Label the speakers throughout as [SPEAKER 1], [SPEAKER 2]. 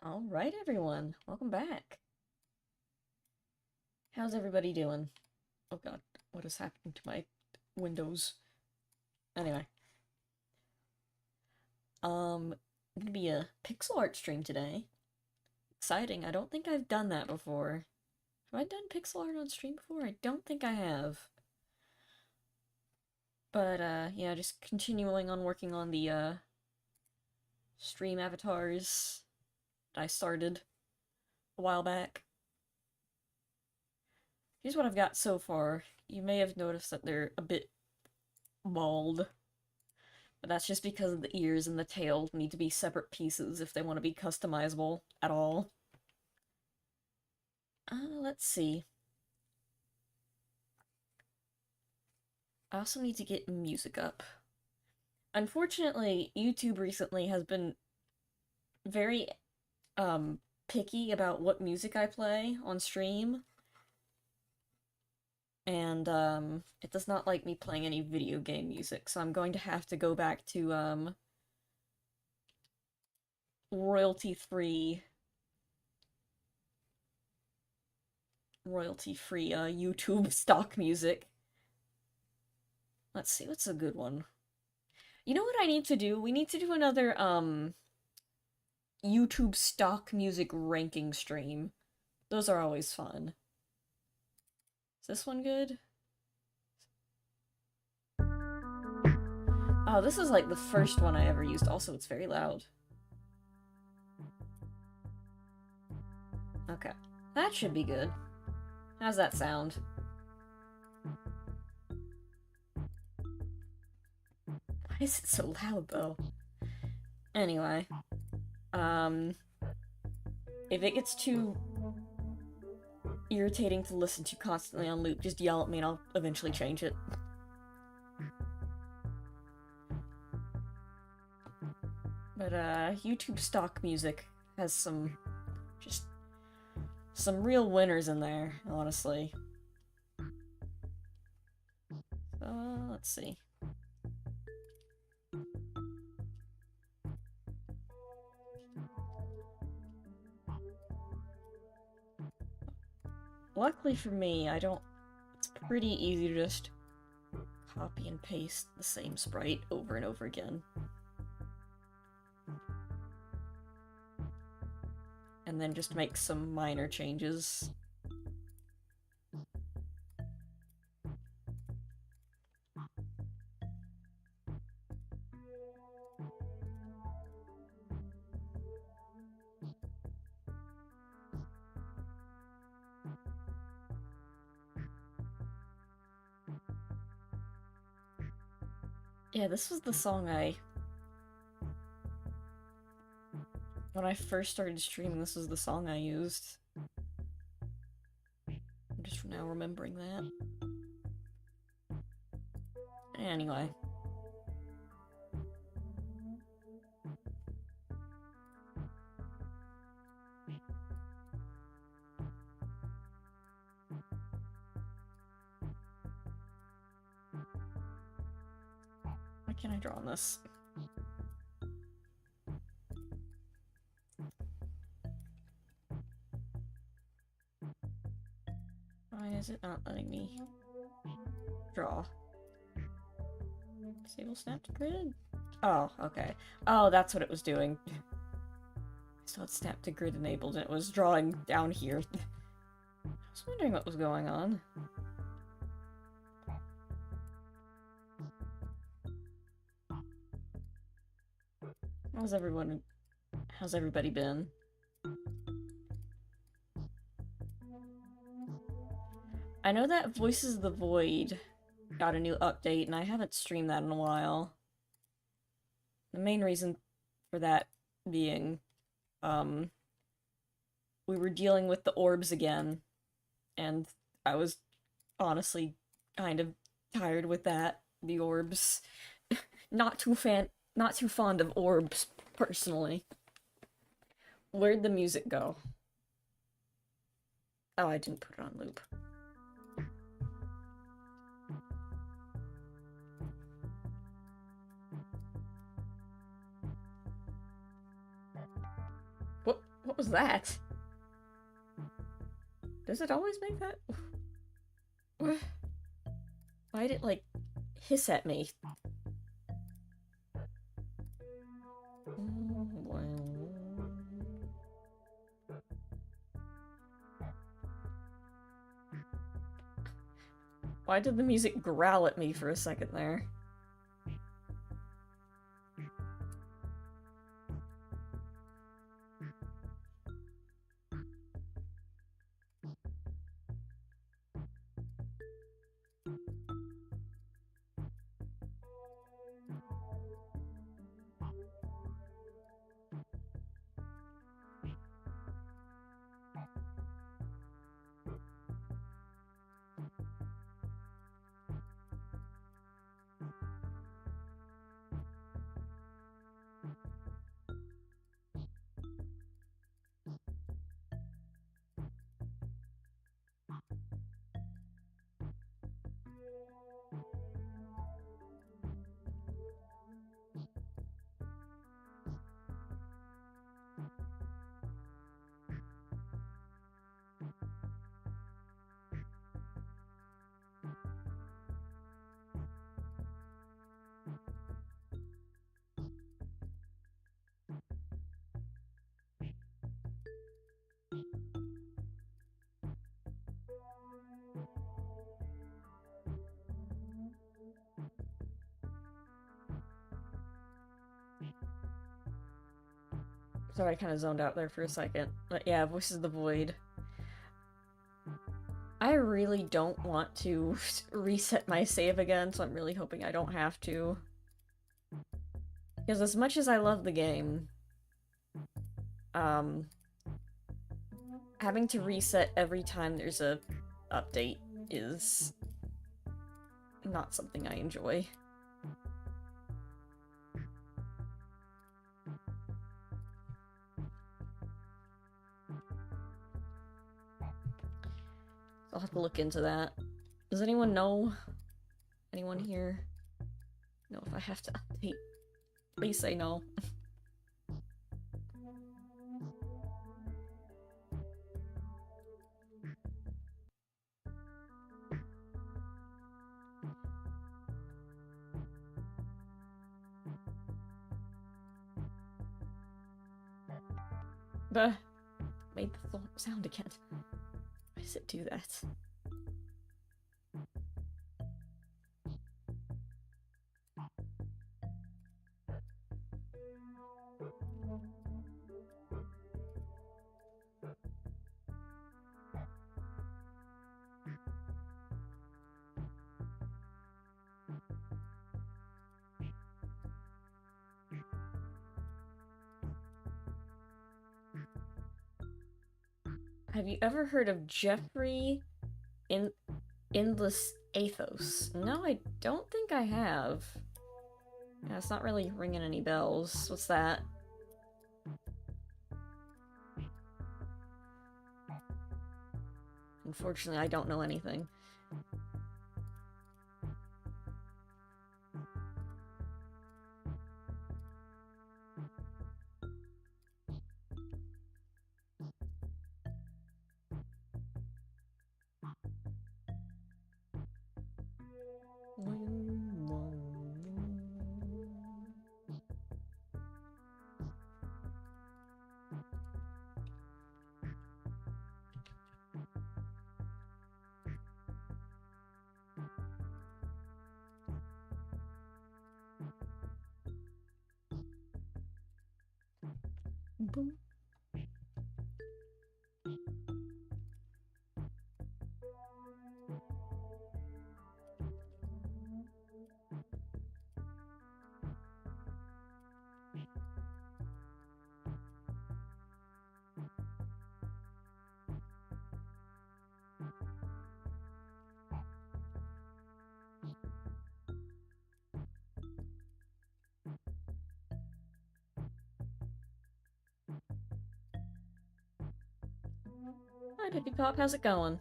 [SPEAKER 1] Alright, everyone. Welcome back. How's everybody doing? Oh god, what is happening to my windows? Anyway. Gonna be a pixel art stream today. Exciting. I don't think I've done that before. Have I done pixel art on stream before? I don't think I have. But, yeah, just continuing on working on the, stream avatars that I started a while back. Here's what I've got so far. You may have noticed that they're a bit bald. But that's just because the ears and the tail need to be separate pieces if they want to be customizable at all. Let's see. I also need to get music up. Unfortunately, YouTube recently has been very, picky about what music I play on stream. And, it does not like me playing any video game music, so I'm going to have to go back to, royalty-free YouTube stock music. Let's see, what's a good one? You know what I need to do? We need to do another, YouTube stock music ranking stream. Those are always fun. Is this one good? Oh, this is like the first one I ever used. Also, it's very loud. Okay. That should be good. How's that sound? Why is it so loud, though? Anyway. If it gets too irritating to listen to constantly on loop, just yell at me and I'll eventually change it. But, YouTube stock music has some real winners in there, honestly. So, let's see. Luckily for me, it's pretty easy to just copy and paste the same sprite over and over again. And then just make some minor changes. Yeah, this was the song when I first started streaming, this was the song I used. I'm just now remembering that. Anyway. Why can't I draw on this? Why is it not letting me draw? Disable snap to grid? Oh, okay. Oh, that's what it was doing. So it's snap to grid enabled and it was drawing down here. I was wondering what was going on. How's everybody been? I know that Voices of the Void got a new update, and I haven't streamed that in a while. The main reason for that being, we were dealing with the orbs again, and I was honestly kind of tired with that. The orbs. Not too fond of orbs, personally. Where'd the music go? Oh, I didn't put it on loop. What was that? Does it always make that? Why did it, like, hiss at me? Why did the music growl at me for a second there? Sorry, I kind of zoned out there for a second. But yeah, Voices of the Void. I really don't want to reset my save again, so I'm really hoping I don't have to. Because as much as I love the game, having to reset every time there's a update is not something I enjoy. I'll have to look into that. Does anyone know? Anyone here know if I have to update? Please say no. But made the sound again. Why does it do that? Have you ever heard of Jeffrey Endless Athos? No, I don't think I have. Yeah, it's not really ringing any bells. What's that? Unfortunately, I don't know anything. Boom. Hi, Pippy Pop, how's it going?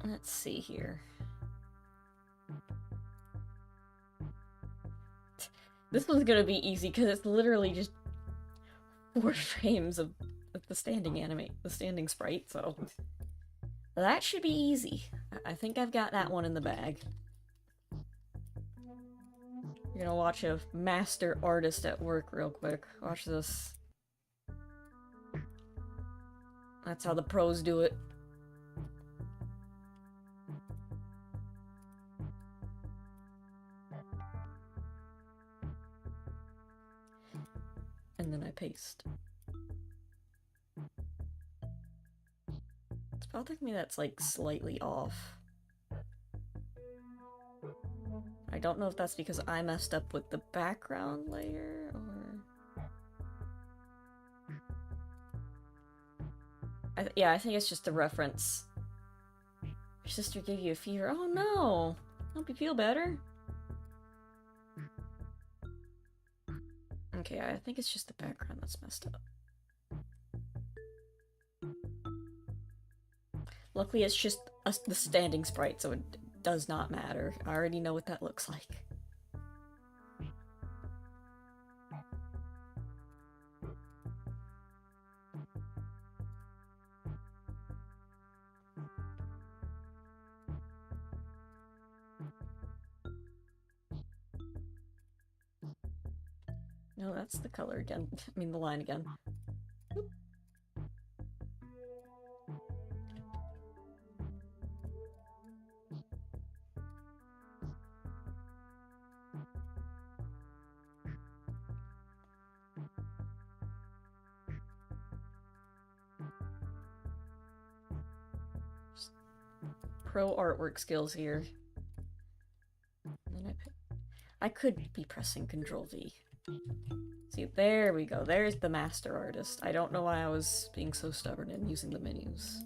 [SPEAKER 1] Let's see here. This one's gonna be easy because it's literally just 4 frames of the standing sprite, so that should be easy. I think I've got that one in the bag. You're gonna watch a master artist at work real quick. Watch this. That's how the pros do it. And then I paste. It's bothering me that's like slightly off. I don't know if that's because I messed up with the background layer or... yeah, I think it's just a reference. Your sister gave you a fever. Oh no! Hope you feel better. Okay, I think it's just the background that's messed up. Luckily, it's just the standing sprite, so it does not matter. I already know what that looks like. No, that's the color again. I mean, the line again. Oop. Pro artwork skills here. And then I could be pressing Control V. See, there we go. There's the master artist. I don't know why I was being so stubborn in using the menus.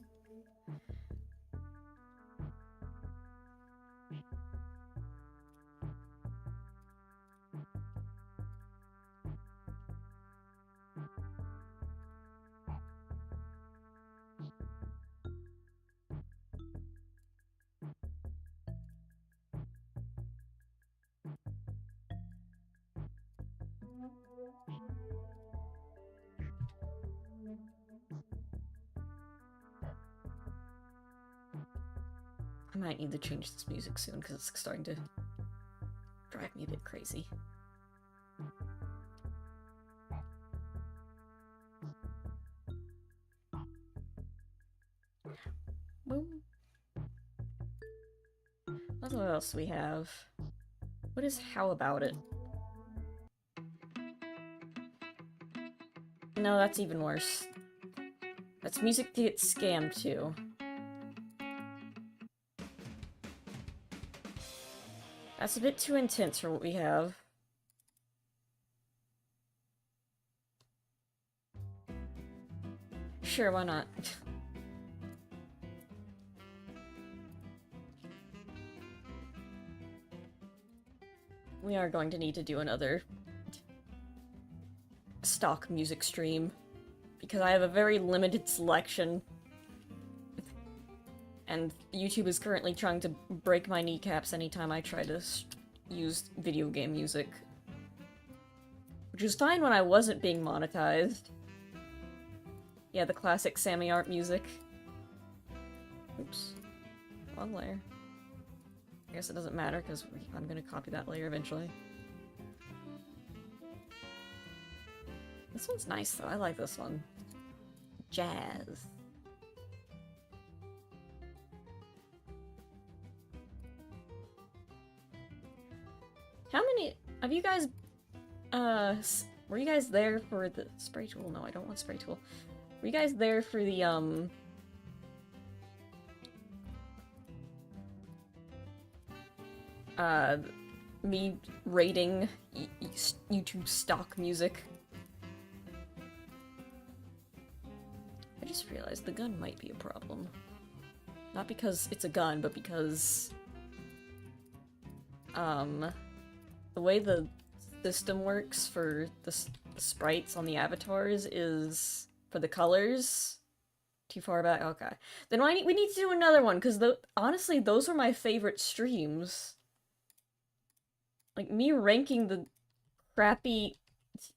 [SPEAKER 1] I might need to change this music soon because it's starting to drive me a bit crazy. Boom. What else do we have? What is How About It? No, that's even worse. That's music to get scammed to. That's a bit too intense for what we have. Sure, why not? We are going to need to do another stock music stream because I have a very limited selection and YouTube is currently trying to break my kneecaps anytime I try to use video game music. Which was fine when I wasn't being monetized. Yeah, the classic Sammy Art music. Oops. Wrong layer. I guess it doesn't matter because I'm gonna copy that layer eventually. This one's nice though, I like this one. Jazz. How many of you guys, were you guys there for the spray tool? No, I don't want spray tool. Were you guys there for the, me rating YouTube stock music? I just realized the gun might be a problem. Not because it's a gun, but because, the way the system works for the sprites on the avatars is for the colors. Too far back? Okay. Then we need to do another one, because honestly, those are my favorite streams. Like, me ranking the crappy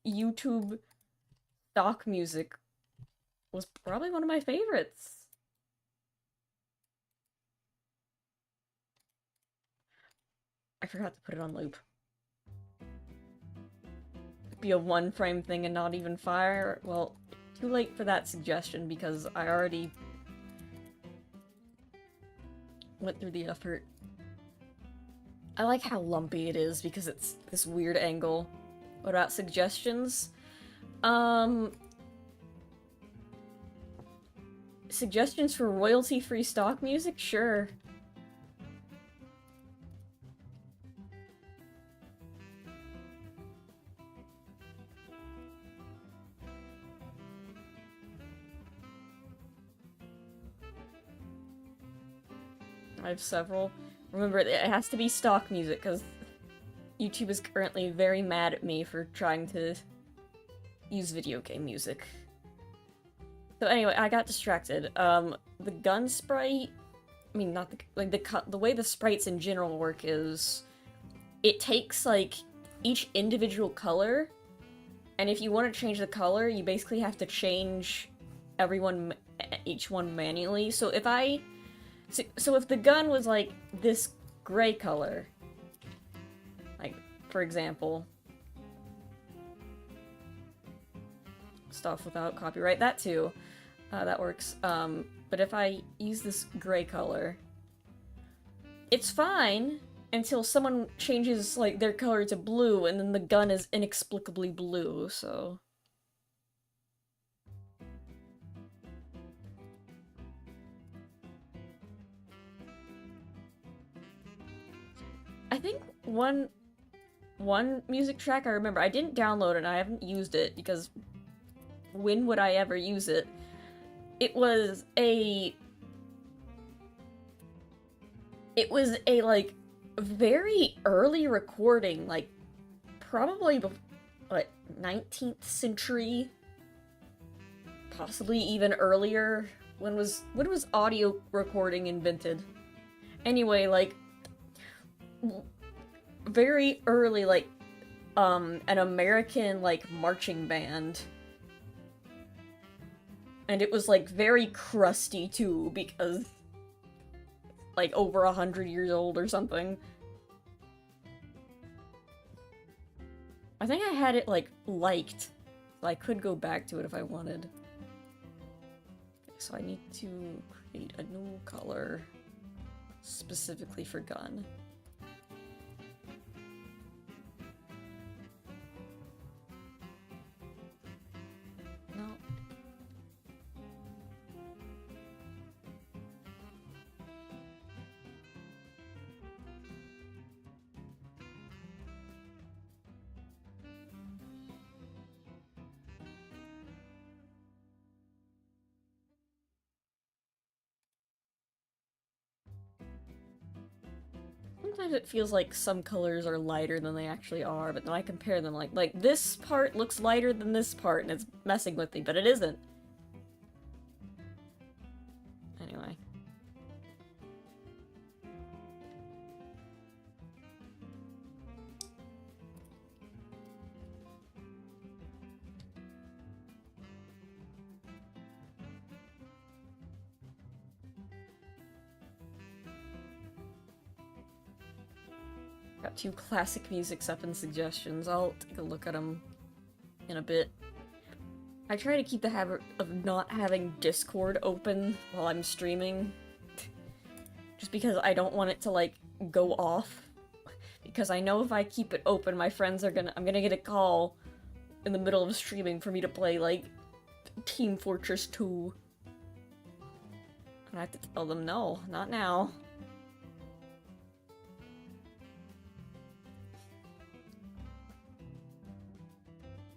[SPEAKER 1] YouTube stock music was probably one of my favorites. I forgot to put it on loop. Be a one frame thing and not even fire. Well, too late for that suggestion because I already went through the effort. I like how lumpy it is because it's this weird angle. What about suggestions? Suggestions for royalty-free stock music? Sure. I have several. Remember, it has to be stock music, because YouTube is currently very mad at me for trying to use video game music. So anyway, I got distracted. The gun sprite... I mean, not the... Like, the way the sprites in general work is... It takes, like, each individual color, and if you want to change the color, you basically have to change each one manually. So if I... So if the gun was, like, this gray color, like, for example, stuff without copyright, that too, that works, but if I use this gray color, it's fine until someone changes, like, their color to blue, and then the gun is inexplicably blue, so... I think one music track I remember, I didn't download it and I haven't used it because when would I ever use it? It was a like very early recording, like probably what 19th century, possibly even earlier. When was audio recording invented? Anyway, like very early, like, an American, like, marching band. And it was, like, very crusty, too, because, like, over 100 years old or something. I think I had it, like, liked, so I could go back to it if I wanted. Okay, so I need to create a new color specifically for gun. No. Sometimes it feels like some colors are lighter than they actually are, but then I compare them like this part looks lighter than this part and it's messing with me, but it isn't. Anyway. Got 2 classic musics up in suggestions. I'll take a look at them in a bit. I try to keep the habit of not having Discord open while I'm streaming. Just because I don't want it to, like, go off. Because I know if I keep it open, my friends are I'm gonna get a call in the middle of streaming for me to play, like, Team Fortress 2. And I have to tell them, no, not now.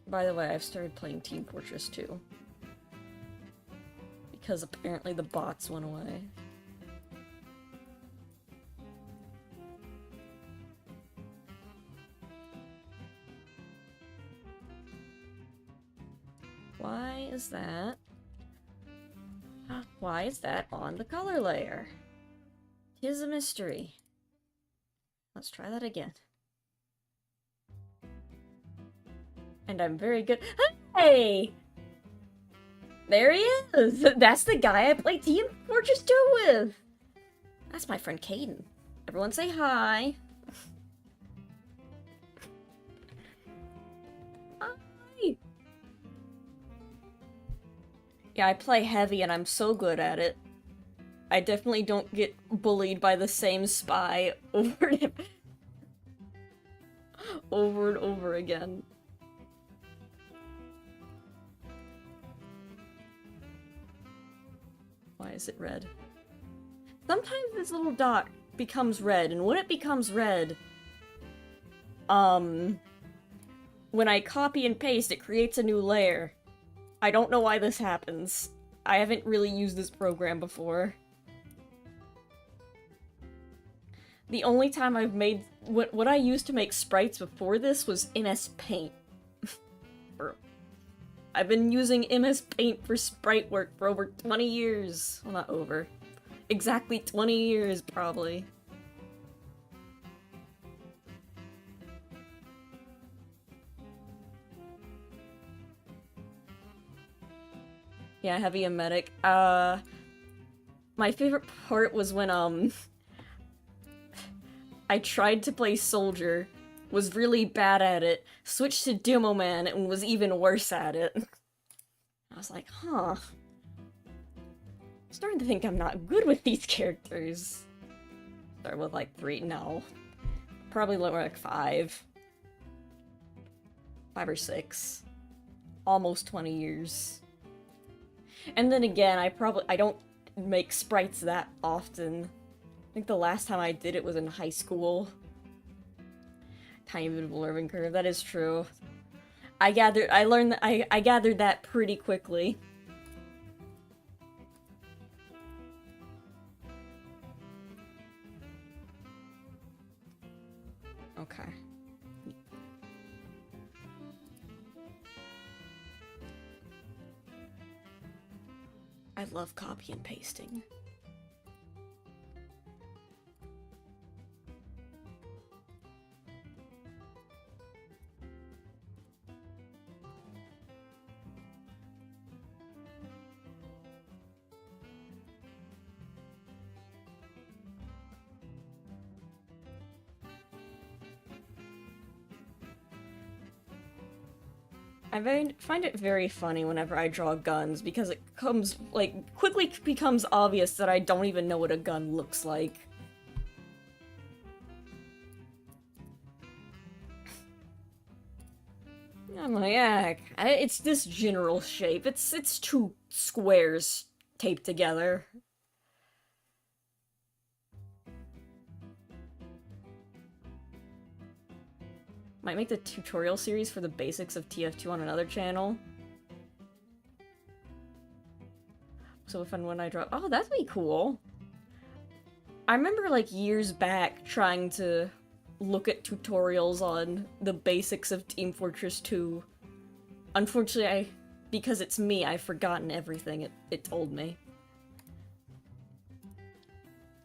[SPEAKER 1] By the way, I've started playing Team Fortress 2. Because apparently the bots went away. Why is that? Why is that on the color layer? 'Tis a mystery. Let's try that again. And I'm very good. Hey! There he is! That's the guy I play Team Fortress 2 with! That's my friend Caden. Everyone say hi. Hi! Yeah, I play heavy and I'm so good at it. I definitely don't get bullied by the same spy over and over again. Why is it red? Sometimes this little dot becomes red, and when it becomes red, when I copy and paste, it creates a new layer. I don't know why this happens. I haven't really used this program before. The only time I've made... What I used to make sprites before this was MS Paint. I've been using MS Paint for sprite work for over 20 years. Well, not over. Exactly 20 years, probably. Yeah, heavy and medic. My favorite part was when, I tried to play soldier, was really bad at it, switched to Demo Man, and was even worse at it. I was like, huh. I'm starting to think I'm not good with these characters. Start with like 3, no. Probably lower like 5. 5 or 6. Almost 20 years. And then again, I don't make sprites that often. I think the last time I did it was in high school. Tiny bit of a learning curve, that is true. I gathered that pretty quickly. Okay. I love copy and pasting. I find it very funny whenever I draw guns, because it comes, like, quickly becomes obvious that I don't even know what a gun looks like. I'm like, yeah, it's this general shape. It's 2 squares taped together. Might make the tutorial series for the basics of TF2 on another channel. So if and when I drop... Oh, that'd be cool. I remember, like, years back trying to look at tutorials on the basics of Team Fortress 2. Unfortunately, because it's me, I've forgotten everything it told me.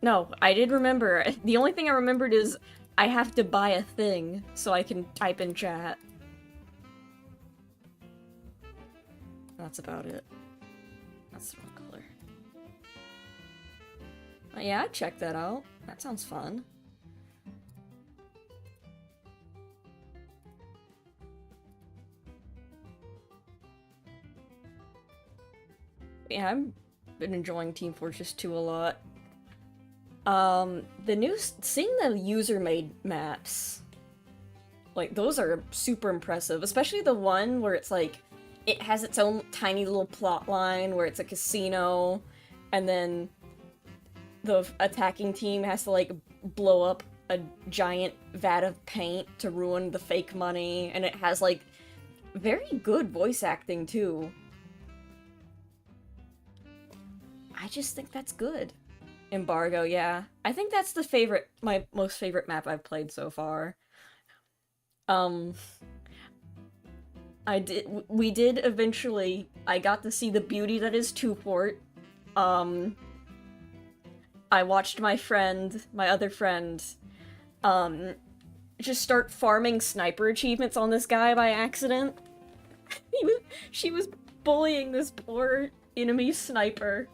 [SPEAKER 1] No, I did remember. The only thing I remembered is I have to buy a thing so I can type in chat. That's about it. That's the wrong color. Yeah, I'd check that out. That sounds fun. Yeah, I've been enjoying Team Fortress 2 a lot. Seeing the user-made maps, like, those are super impressive, especially the one where it's like, it has its own tiny little plot line where it's a casino, and then the attacking team has to, like, blow up a giant vat of paint to ruin the fake money, and it has, like, very good voice acting, too. I just think that's good. Embargo, yeah. I think that's my most favorite map I've played so far. We did eventually, I got to see the beauty that is Two-Port. I watched my other friend, just start farming sniper achievements on this guy by accident. He was, she was bullying this poor enemy sniper.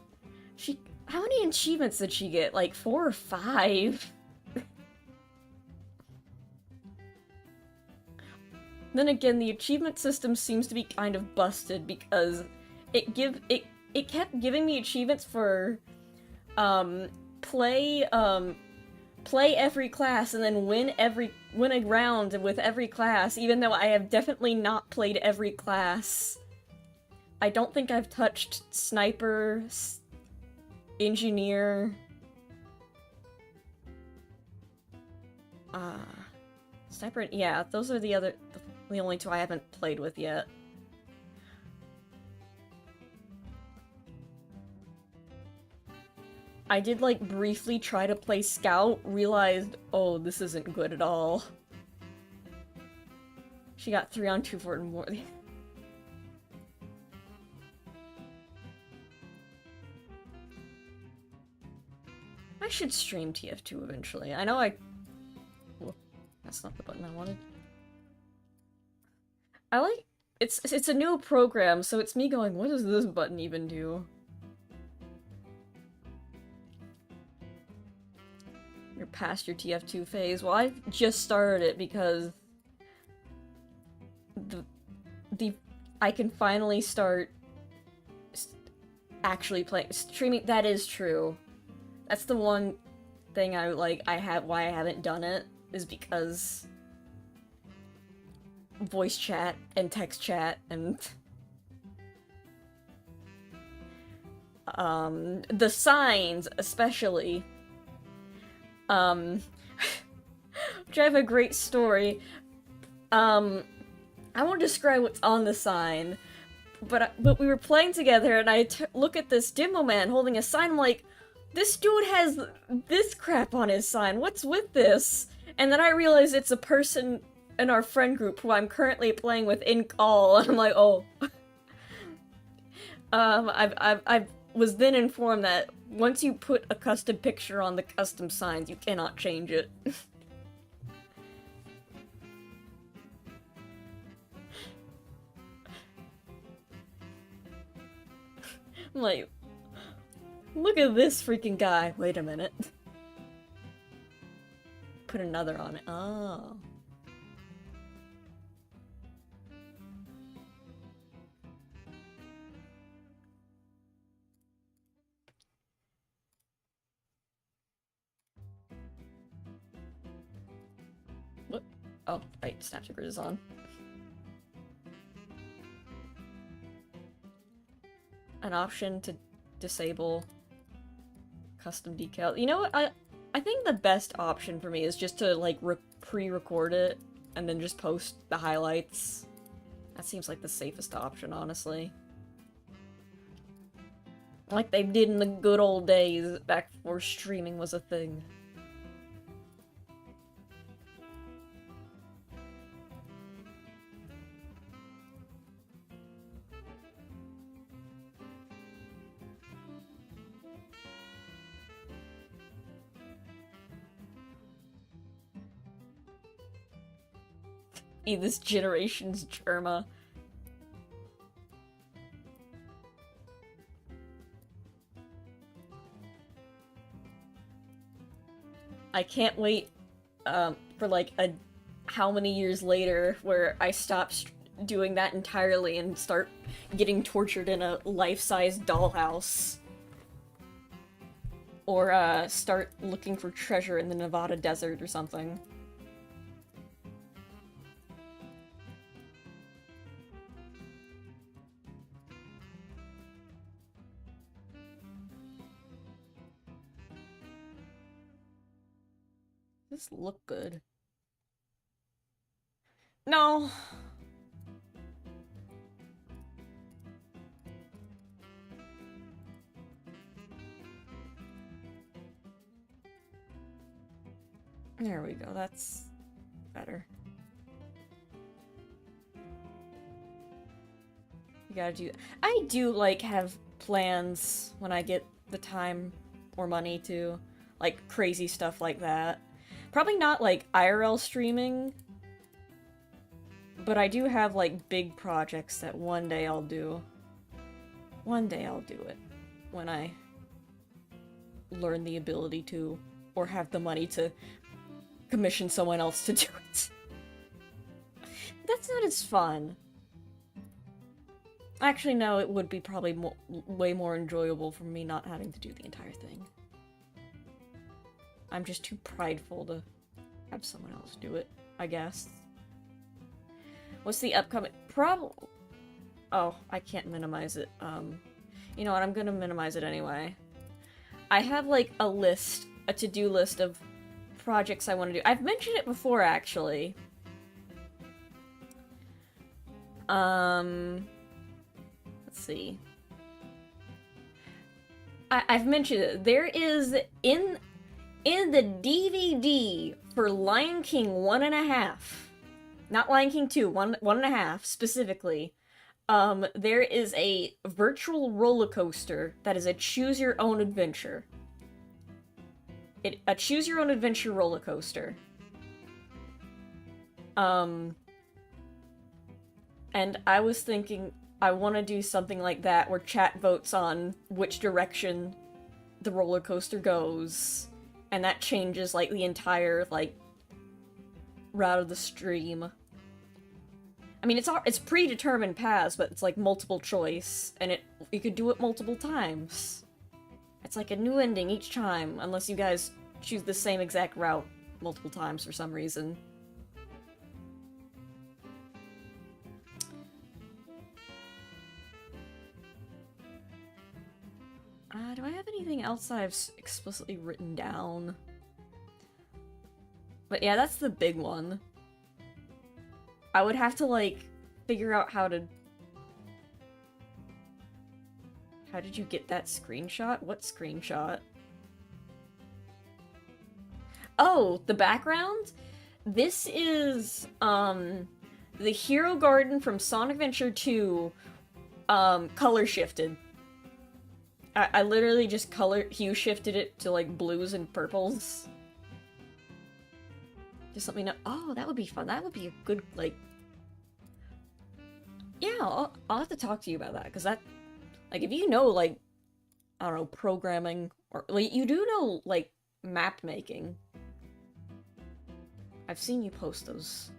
[SPEAKER 1] How many achievements did she get? Like 4 or 5? Then again, the achievement system seems to be kind of busted because it kept giving me achievements for play play every class and then win a round with every class, even though I have definitely not played every class. I don't think I've touched sniper, engineer, sniper, yeah, those are the only 2 I haven't played with yet. I did, like, briefly try to play Scout, realized, oh, this isn't good at all. She got 3 on 2 for it more. I should stream TF2 eventually. I know oh, that's not the button I wanted. I like... It's a new program, so it's me going, what does this button even do? You're past your TF2 phase. Well, I just started it because I can finally start actually playing streaming. That is true. That's the one thing why I haven't done it is because voice chat and text chat and the signs especially. Which I have a great story. I won't describe what's on the sign, but we were playing together, and I look at this demo man holding a sign. I'm like, this dude has this crap on his sign. What's with this? And then I realize it's a person in our friend group who I'm currently playing with in call, and I'm like, oh. I was then informed that once you put a custom picture on the custom signs, you cannot change it. I'm like, look at this freaking guy. Wait a minute. Put another on it. Oh. What? Oh, right, Snapseeker is on. An option to disable custom decal. You know what? I think the best option for me is just to, like, pre-record it and then just post the highlights. That seems like the safest option, honestly. Like they did in the good old days, back before streaming was a thing. This generation's Germa. I can't wait for like how many years later where I stop doing that entirely and start getting tortured in a life-size dollhouse. Or start looking for treasure in the Nevada desert or something. This look good. No. There we go, that's better. You gotta do... I do, like, have plans when I get the time or money to, like, crazy stuff like that. Probably not, like, IRL streaming. But I do have, like, big projects that one day I'll do. One day I'll do it. When I learn the ability to, or have the money to commission someone else to do it. That's not as fun. Actually, no, it would be probably way more enjoyable for me not having to do the entire thing. I'm just too prideful to have someone else do it, I guess. What's the upcoming... Oh, I can't minimize it. You know what, I'm gonna minimize it anyway. I have, like, a list, a to-do list of projects I want to do. I've mentioned it before, actually. Let's see. I've mentioned it. There is, in the DVD for Lion King 1.5, not Lion King 2, 1.5 specifically, there is a virtual roller coaster that is a choose-your-own-adventure. A choose-your-own-adventure roller coaster. And I was thinking I want to do something like that where chat votes on which direction the roller coaster goes, and that changes, like, the entire, like, route of the stream. I mean, it's predetermined paths, but it's, like, multiple choice, and you could do it multiple times. It's like a new ending each time, unless you guys choose the same exact route multiple times for some reason. Do I have anything else that I've explicitly written down? But yeah, that's the big one. I would have to, like, figure out how to... How did you get that screenshot? What screenshot? Oh, the background? This is, the Hero Garden from Sonic Adventure 2, color shifted. I literally just hue shifted it to, like, blues and purples. Just let me know. Oh, that would be fun. That would be a good, like... Yeah, I'll have to talk to you about that, because that... Like, if you know, like, I don't know, programming, or, like, you do know, like, map making. I've seen you post those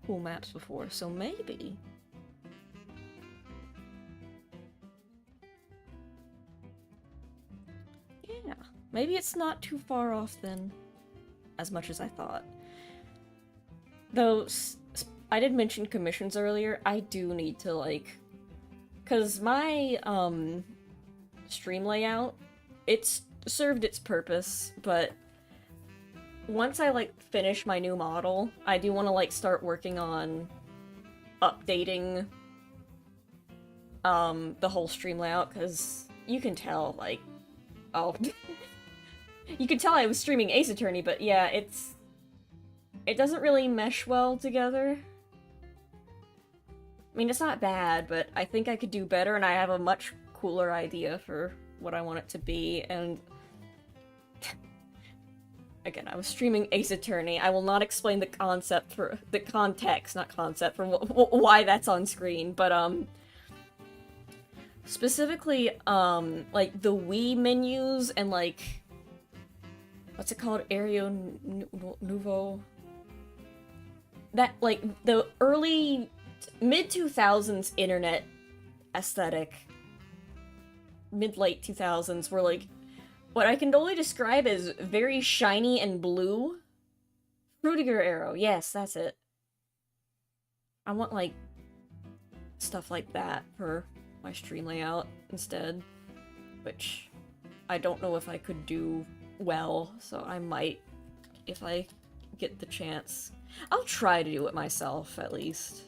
[SPEAKER 1] cool maps before, so maybe... Yeah, maybe it's not too far off then, as much as I thought. Though, I did mention commissions earlier, I do need to, like... Because my, stream layout, it's served its purpose, but once I, like, finish my new model, I do want to, like, start working on updating, the whole stream layout, because you can tell, like, oh, you can tell I was streaming Ace Attorney, but yeah, it doesn't really mesh well together. I mean, it's not bad, but I think I could do better, and I have a much cooler idea for what I want it to be, and... Again, I was streaming Ace Attorney. I will not explain the concept for... the context, not concept, for why that's on screen, but, specifically, like, the Wii menus and, like... What's it called? Aereo Nouveau? That, like, the early... mid-2000s internet aesthetic, mid-late 2000s, were, like, what I can only describe as very shiny and blue. Fruitiger Arrow, yes, that's it. I want, like, stuff like that for my stream layout instead, which I don't know if I could do well, so I might, if I get the chance. I'll try to do it myself, at least.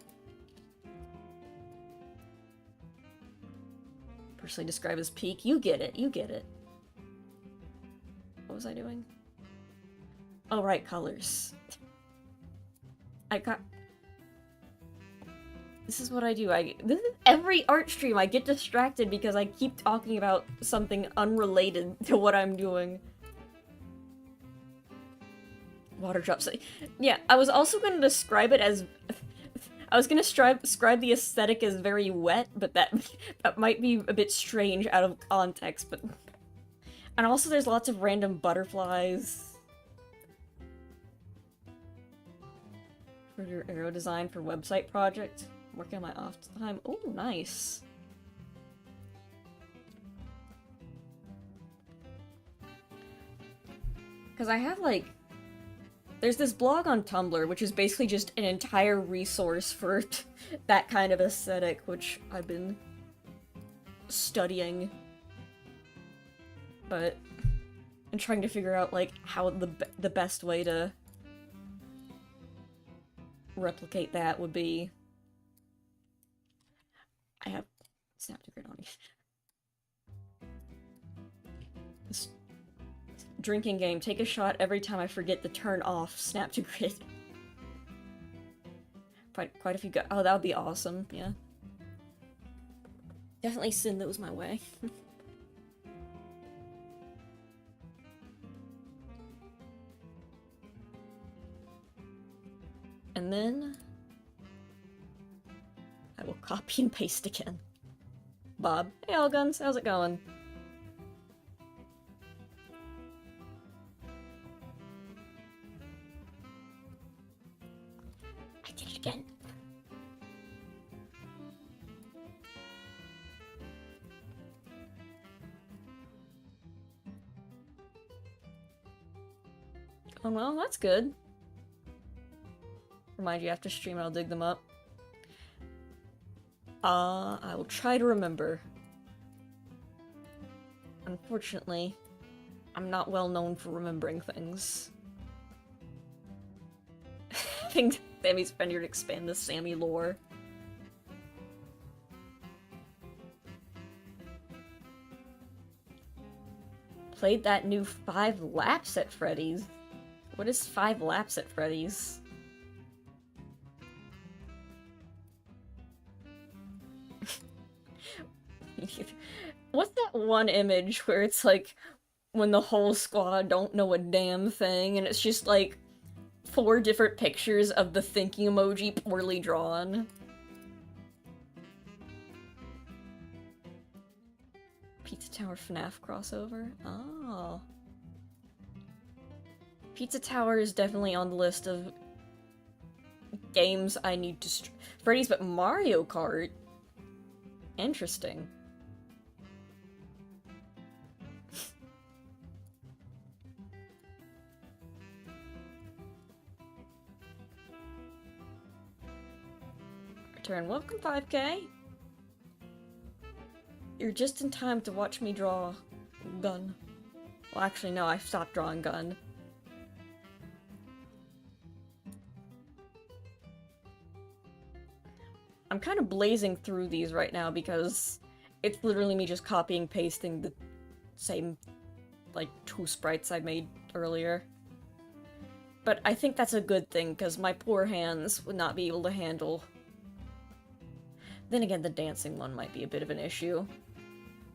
[SPEAKER 1] Personally describe as peak. You get it. You get it. What was I doing? Oh, right, colors. This is what I do. This is every art stream I get distracted because I keep talking about something unrelated to what I'm doing. Water drops. Yeah, I was also going to describe it as I was gonna describe the aesthetic as very wet, but that might be a bit strange out of context, but... And also there's lots of random butterflies. For your arrow design for website project. Working on my off time. Oh, nice. Because I have, like... There's this blog on Tumblr, which is basically just an entire resource for that kind of aesthetic, which I've been studying. But I'm trying to figure out, like, how the best way to replicate that would be. I have Snapdragon on me. This drinking game. Take a shot every time I forget to turn off Snap to Grid. Quite a few go- Oh, that would be awesome, yeah. Definitely send those my way. And then... I will copy and paste again. Bob. Hey, Allguns, how's it going? I did it again. Oh, well, that's good. Remind you after stream I'll dig them up. I will try to remember. Unfortunately, I'm not well known for remembering things. I think Sammy's friend here to expand the Sammy lore. Played that new 5 Laps at Freddy's. What is 5 Laps at Freddy's? What's that one image where it's like when the whole squad don't know a damn thing and it's just like 4 different pictures of the thinking emoji poorly drawn? Pizza Tower FNAF crossover? Oh. Pizza Tower is definitely on the list of games I need to Freddy's, but Mario Kart? Interesting. Return. Welcome, 5K. You're just in time to watch me draw Gun. Well, actually, no, I stopped drawing Gun. I'm kind of blazing through these right now because it's literally me just copying pasting the same, like, 2 sprites I made earlier. But I think that's a good thing, because my poor hands would not be able to handle. Then again, the dancing one might be a bit of an issue.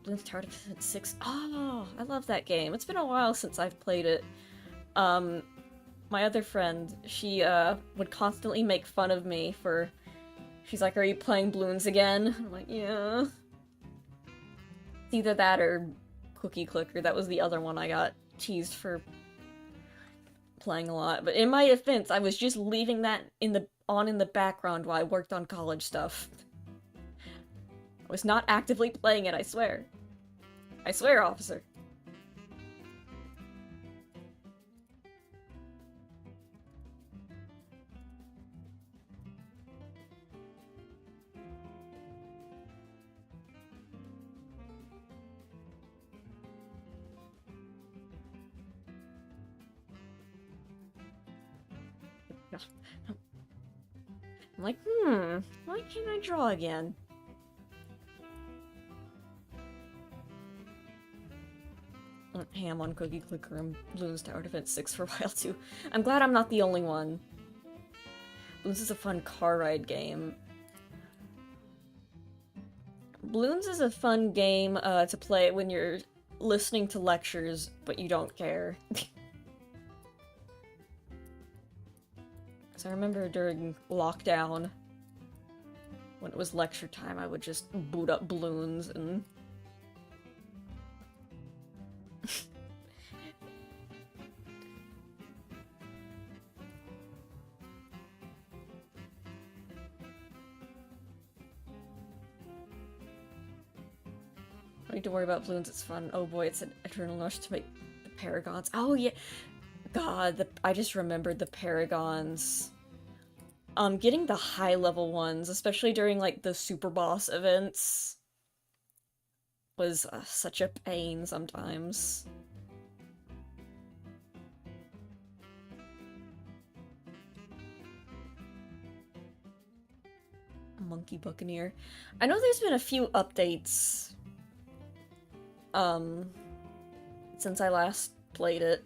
[SPEAKER 1] Bloons Tower Defense 6. Oh, I love that game. It's been a while since I've played it. My other friend, she would constantly make fun of me for... She's like, are you playing Bloons again? I'm like, yeah. It's either that or Cookie Clicker. That was the other one I got teased for playing a lot. But in my defense, I was just leaving that in the background while I worked on college stuff. I was not actively playing it, I swear. I swear, officer. I'm like, why can't I draw again? Ham on Cookie Clicker and Bloons Tower Defense 6 for a while too. I'm glad I'm not the only one. Bloons is a fun car ride game. Bloons is a fun game to play when you're listening to lectures, but you don't care. So I remember during lockdown, when it was lecture time, I would just boot up balloons and... Don't need to worry about balloons, it's fun. Oh boy, it's an eternal rush to make the paragons. Oh yeah! God, I just remembered the paragons. Getting the high-level ones, especially during, like, the super boss events, was such a pain sometimes. Monkey Buccaneer. I know there's been a few updates, since I last played it.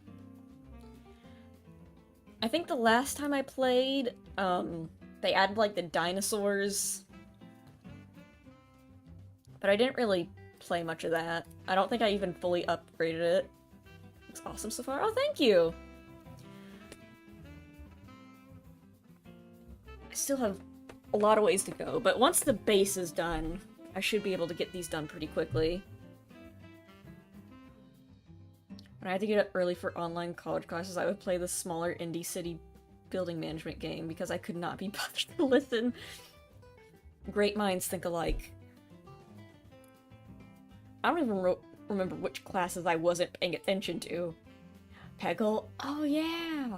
[SPEAKER 1] I think the last time I played, they added, like, the dinosaurs. But I didn't really play much of that. I don't think I even fully upgraded it. It's awesome so far. Oh, thank you! I still have a lot of ways to go, but once the base is done, I should be able to get these done pretty quickly. When I had to get up early for online college classes, I would play the smaller indie city building management game because I could not be bothered to listen. Great minds think alike. I don't even remember which classes I wasn't paying attention to. Peggle? Oh yeah!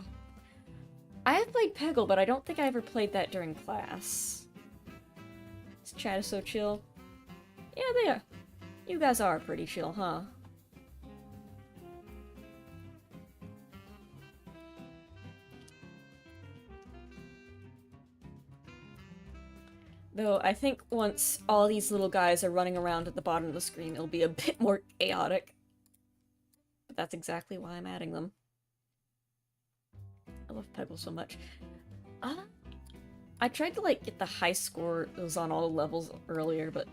[SPEAKER 1] I have played Peggle, but I don't think I ever played that during class. This chat is so chill. Yeah, they are. You guys are pretty chill, huh? Though, I think once all these little guys are running around at the bottom of the screen, it'll be a bit more chaotic. But that's exactly why I'm adding them. I love Peggle so much. I tried to, like, get the high score that was on all the levels earlier, but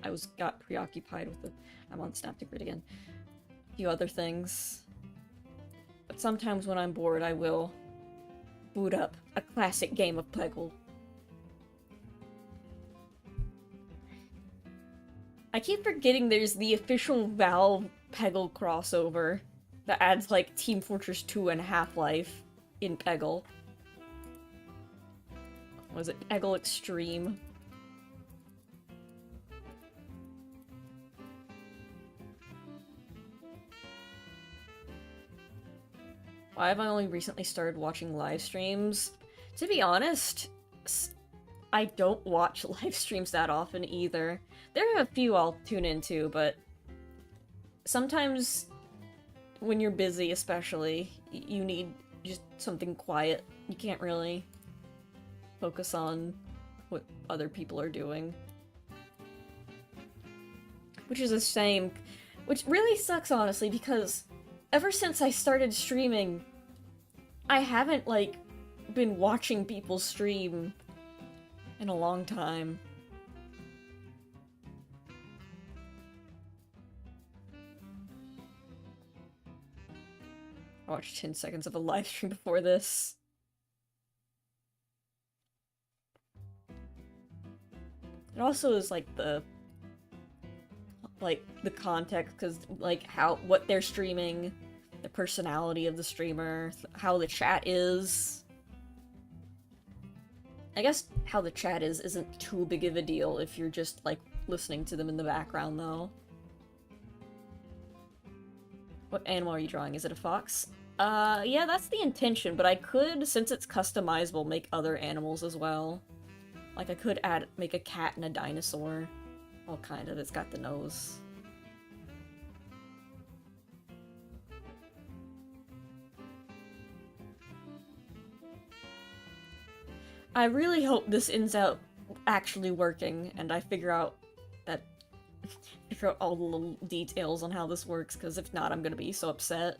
[SPEAKER 1] I got preoccupied with the... I'm on Snap to Grid again. A few other things. But sometimes when I'm bored, I will boot up a classic game of Peggle. I keep forgetting there's the official Valve Peggle crossover that adds, like, Team Fortress 2 and Half-Life in Peggle. Was it Peggle Extreme? Why have I only recently started watching live streams? To be honest, I don't watch live streams that often either. There are a few I'll tune into, but sometimes when you're busy especially, you need just something quiet. You can't really focus on what other people are doing. Which is a shame. Which really sucks, honestly, because ever since I started streaming, I haven't, like, been watching people stream in a long time. I watched 10 seconds of a live stream before this. It also is, like, the context, because, like, what they're streaming, the personality of the streamer, how the chat is. I guess how the chat is isn't too big of a deal if you're just, like, listening to them in the background, though. What animal are you drawing? Is it a fox? Yeah, that's the intention, but I could, since it's customizable, make other animals as well. Like, I could make a cat and a dinosaur. Well, kind of, it's got the nose. I really hope this ends out actually working, and I figure out all the little details on how this works, because if not, I'm gonna be so upset.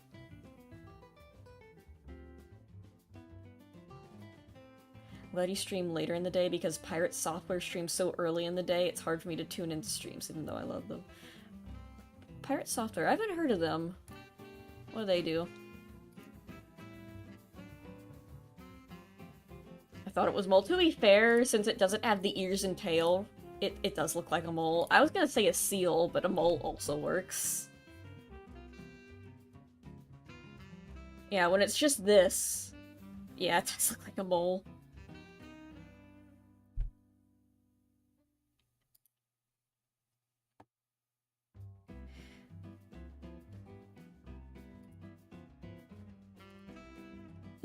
[SPEAKER 1] Glad you stream later in the day, because Pirate Software streams so early in the day, it's hard for me to tune into streams, even though I love them. Pirate Software, I haven't heard of them. What do they do? I thought it was mole. To be fair, since it doesn't have the ears and tail, it does look like a mole. I was gonna say a seal, but a mole also works. Yeah, when it's just this, yeah, it does look like a mole.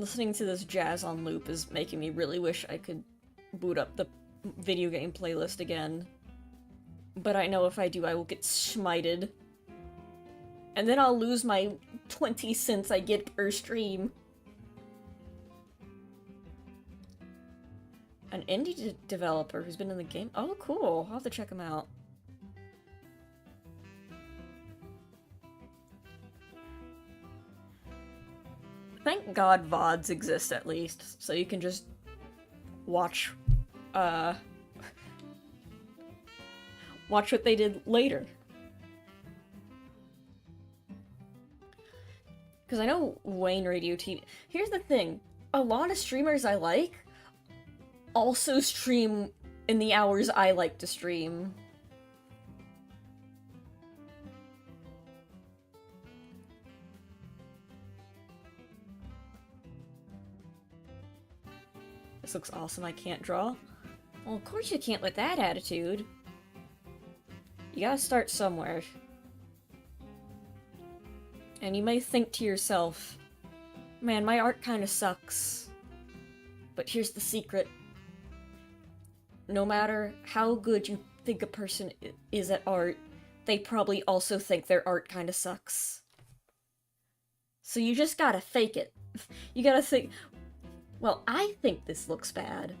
[SPEAKER 1] Listening to this jazz on loop is making me really wish I could boot up the video game playlist again. But I know if I do, I will get smited. And then I'll lose my 20 cents I get per stream. An indie developer who's been in the game? Oh, cool. I'll have to check him out. Thank God VODs exist at least, so you can just watch, watch what they did later. Because I know Wayne Radio TV... Here's the thing. A lot of streamers I like also stream in the hours I like to stream. This looks awesome, I can't draw. Well, of course you can't with that attitude. You gotta start somewhere. And you may think to yourself, man, my art kinda sucks. But here's the secret. No matter how good you think a person is at art, they probably also think their art kinda sucks. So you just gotta fake it. You gotta think, well, I think this looks bad.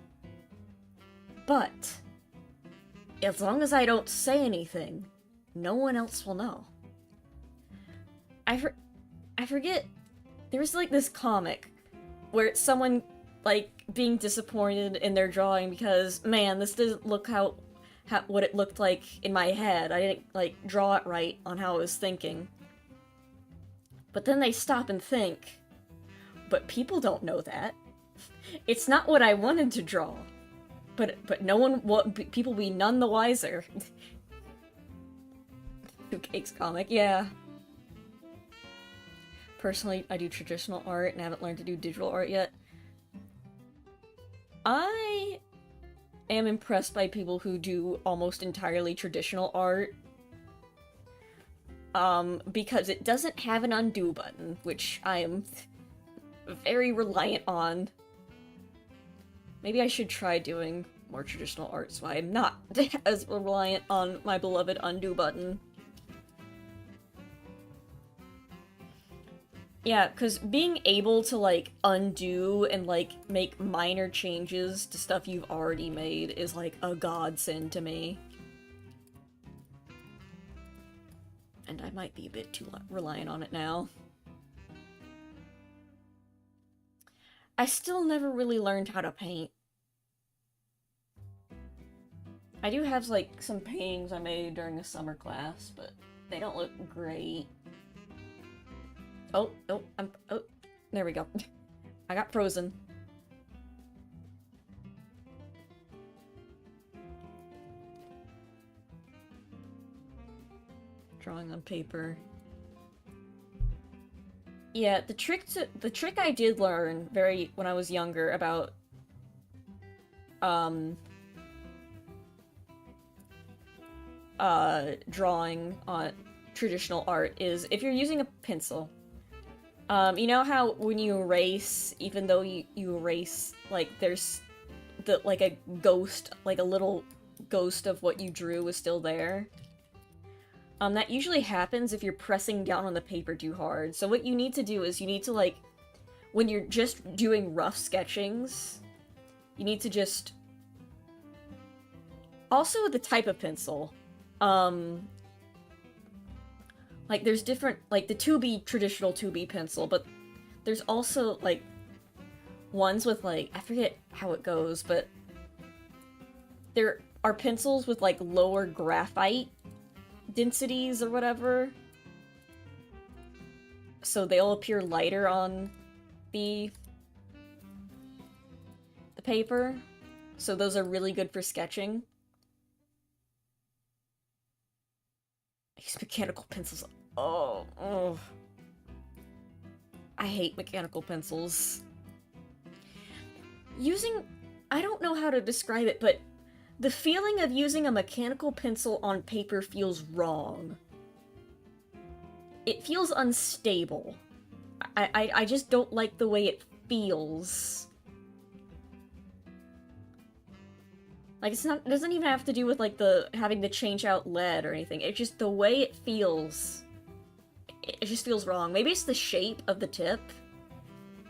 [SPEAKER 1] But as long as I don't say anything, no one else will know. I forget, there was like this comic where it's someone like being disappointed in their drawing because, man, this doesn't look how what it looked like in my head. I didn't like draw it right on how I was thinking. But then they stop and think, but people don't know that. It's not what I wanted to draw. But no one, people will be none the wiser. Two Cakes comic, yeah. Personally, I do traditional art and haven't learned to do digital art yet. I am impressed by people who do almost entirely traditional art. Because it doesn't have an undo button, which I am very reliant on. Maybe I should try doing more traditional art so I'm not as reliant on my beloved undo button. Yeah, because being able to, like, undo and, like, make minor changes to stuff you've already made is, like, a godsend to me. And I might be a bit too reliant on it now. I still never really learned how to paint. I do have, like, some paintings I made during a summer class, but they don't look great. Oh, there we go. I got frozen. Drawing on paper. Yeah, the trick I did learn when I was younger about drawing on traditional art is if you're using a pencil. You know how when you erase, even though you erase, like, there's like a ghost, like a little ghost of what you drew is still there? That usually happens if you're pressing down on the paper too hard. So what you need to do is you need to, like, when you're just doing rough sketchings, you need to just... Also, the type of pencil. Like, there's different, like, the 2B, traditional 2B pencil, but there's also, like, ones with, like, I forget how it goes, but there are pencils with, like, lower graphite densities or whatever. So they'll appear lighter on the paper, so those are really good for sketching. I use mechanical pencils. Oh. I hate mechanical pencils. I don't know how to describe it, but the feeling of using a mechanical pencil on paper feels wrong. It feels unstable. I just don't like the way it feels. Like, it doesn't even have to do with, like, having to change out lead or anything. It's just the way it feels. It just feels wrong. Maybe it's the shape of the tip.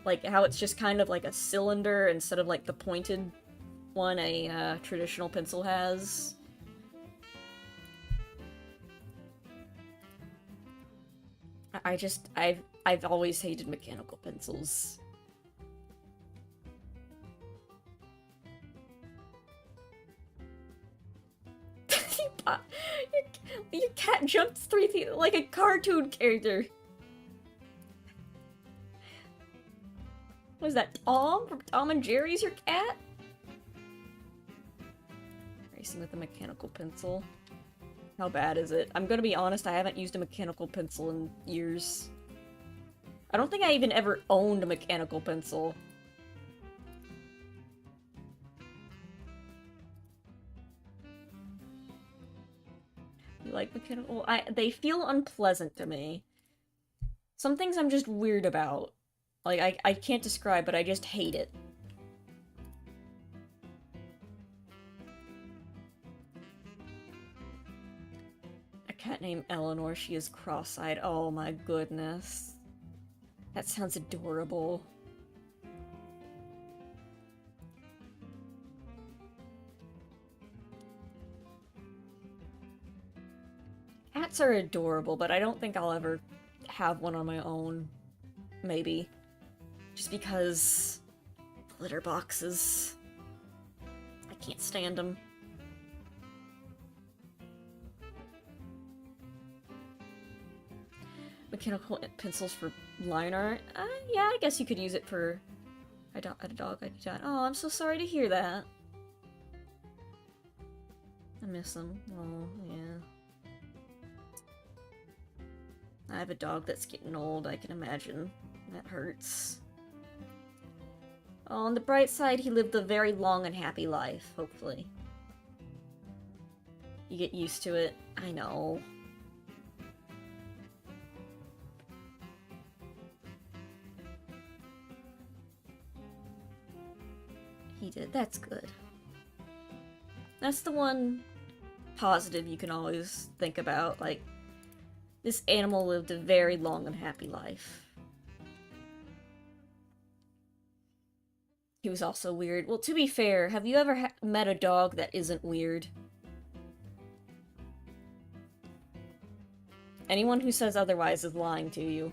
[SPEAKER 1] Like, how it's just kind of like a cylinder instead of, like, the pointed one a traditional pencil has. I've always hated mechanical pencils. Your cat jumped 3 feet like a cartoon character. Was that Tom from Tom and Jerry's your cat? Racing with a mechanical pencil. How bad is it? I'm gonna be honest, I haven't used a mechanical pencil in years. I don't think I even ever owned a mechanical pencil. You like mechanical? They feel unpleasant to me. Some things I'm just weird about. Like, I can't describe, but I just hate it. A cat named Eleanor, she is cross-eyed. Oh my goodness. That sounds adorable. Cats are adorable, but I don't think I'll ever have one on my own. Maybe. Just because litter boxes. I can't stand them. Mechanical pencils for line art? Yeah, I guess you could use it for a dog like that. Oh, I'm so sorry to hear that. I miss them. Oh, yeah. I have a dog that's getting old, I can imagine. That hurts. Oh, on the bright side, he lived a very long and happy life, hopefully. You get used to it. I know. He did. That's good. That's the one positive you can always think about. Like, this animal lived a very long and happy life. He was also weird. Well, to be fair, have you ever met a dog that isn't weird? Anyone who says otherwise is lying to you.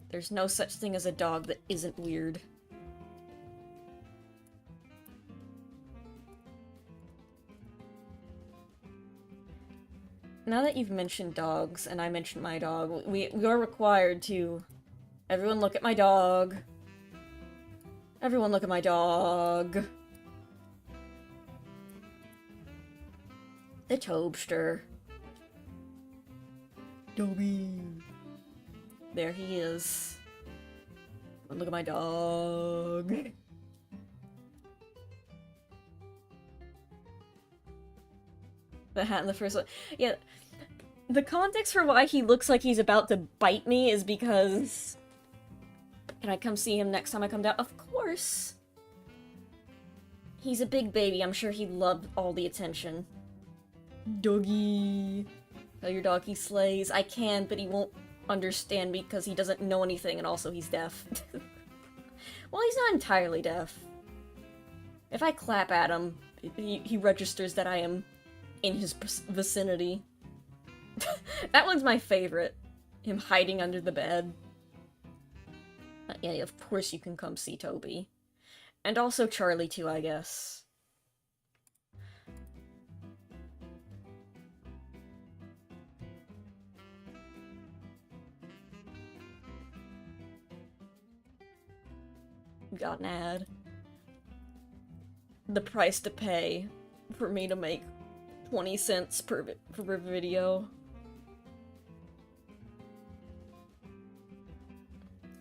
[SPEAKER 1] There's no such thing as a dog that isn't weird. Now that you've mentioned dogs, and I mentioned my dog, we are required to... Everyone look at my dog. Everyone look at my dog. The Tobster. Dobby. There he is. Look at my dog. The hat in the first one. Yeah. The context for why he looks like he's about to bite me is because... Can I come see him next time I come down? Of course! He's a big baby. I'm sure he'd love all the attention. Doggy. Tell your dog he slays. I can, but he won't understand me because he doesn't know anything and also he's deaf. Well, he's not entirely deaf. If I clap at him, he registers that I am in his vicinity. That one's my favorite. Him hiding under the bed. Yeah, of course you can come see Toby. And also Charlie too, I guess. got an ad. The price to pay for me to make 20 cents per video.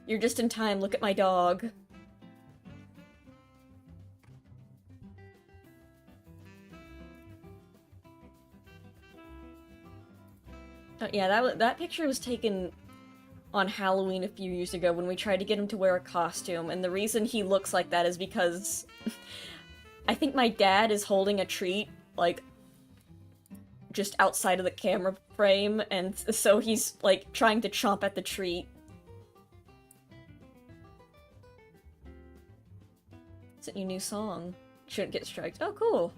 [SPEAKER 1] You're just in time, look at my dog. Yeah, that picture was taken on Halloween a few years ago when we tried to get him to wear a costume, and the reason he looks like that is because I think my dad is holding a treat, like, just outside of the camera frame, and so he's, like, trying to chomp at the treat. It's a new song. Shouldn't get striked. Oh, cool.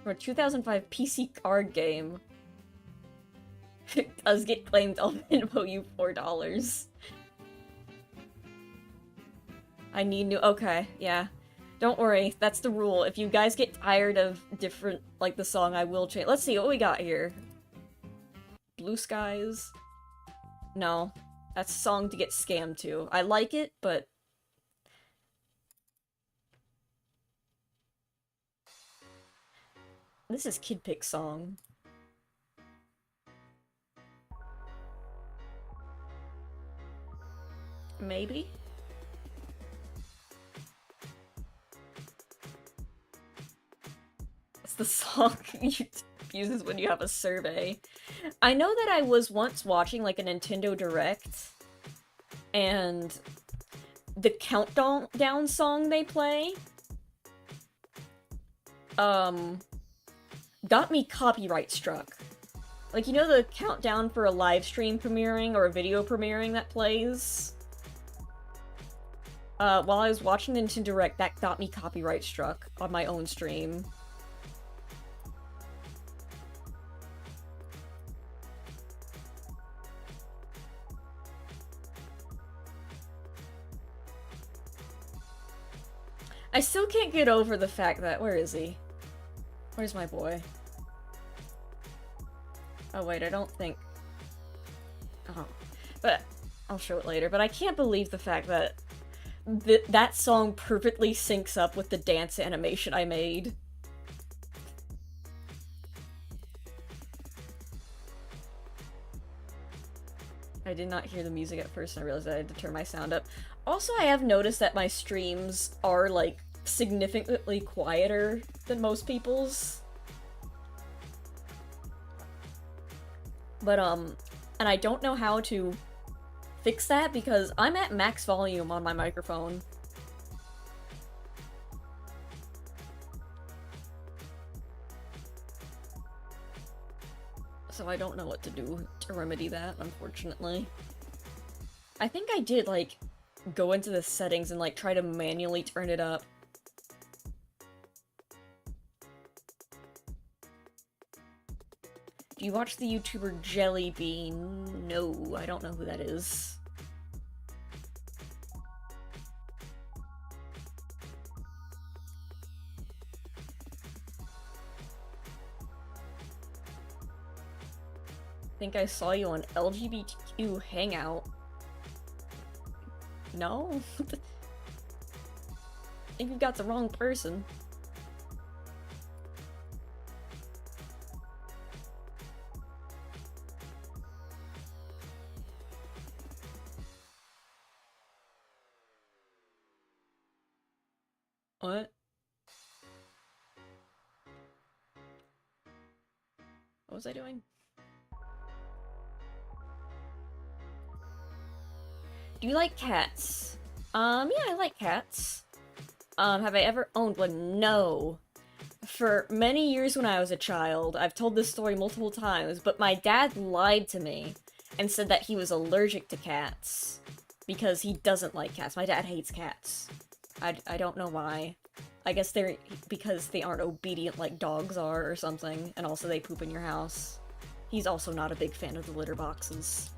[SPEAKER 1] From a 2005 PC card game. It does get claimed, I'll info you $4. I need new- okay, yeah. Don't worry, that's the rule. If you guys get tired of different, like, the song, I will change- let's see what we got here. Blue Skies? No. That's a song to get scammed to. I like it, but... This is Kid Pick's song. Maybe? It's the song you uses when you have a survey. I know that I was once watching like a Nintendo Direct, and the countdown song they play, got me copyright struck. Like, you know the countdown for a live stream premiering or a video premiering that plays? While I was watching Nintendo Direct, that got me copyright struck on my own stream. I still can't get over the fact that- where is he? Where's my boy? Oh wait, I don't think... Oh. But I'll show it later, but I can't believe the fact that that song perfectly syncs up with the dance animation I made. I did not hear the music at first and I realized I had to turn my sound up. Also, I have noticed that my streams are, like, significantly quieter than most people's. But, and I don't know how to fix that because I'm at max volume on my microphone. So I don't know what to do to remedy that, unfortunately. I think I did, like, go into the settings and, like, try to manually turn it up. Do you watch the YouTuber Jellybean? No, I don't know who that is. I think I saw you on LGBTQ Hangout. No? I think you got the wrong person. What? What was I doing? Do you like cats? Yeah, I like cats. Have I ever owned one? No. For many years when I was a child, I've told this story multiple times, but my dad lied to me and said that he was allergic to cats because he doesn't like cats. My dad hates cats. I don't know why. I guess they're because they aren't obedient like dogs are or something, and also they poop in your house. He's also not a big fan of the litter boxes.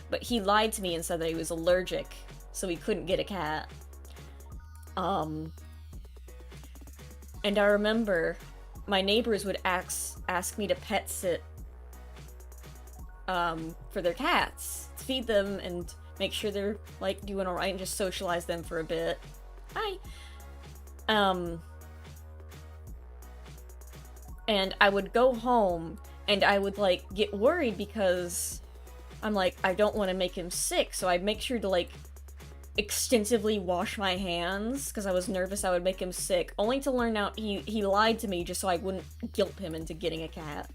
[SPEAKER 1] But he lied to me and said that he was allergic, so he couldn't get a cat. And I remember my neighbors would ask me to pet sit for their cats, to feed them and make sure they're, like, doing alright and just socialize them for a bit. Hi. Um, and I would go home and I would, like, get worried because I'm like, I don't want to make him sick, so I'd make sure to, like, extensively wash my hands because I was nervous I would make him sick, only to learn out he lied to me just so I wouldn't guilt him into getting a cat.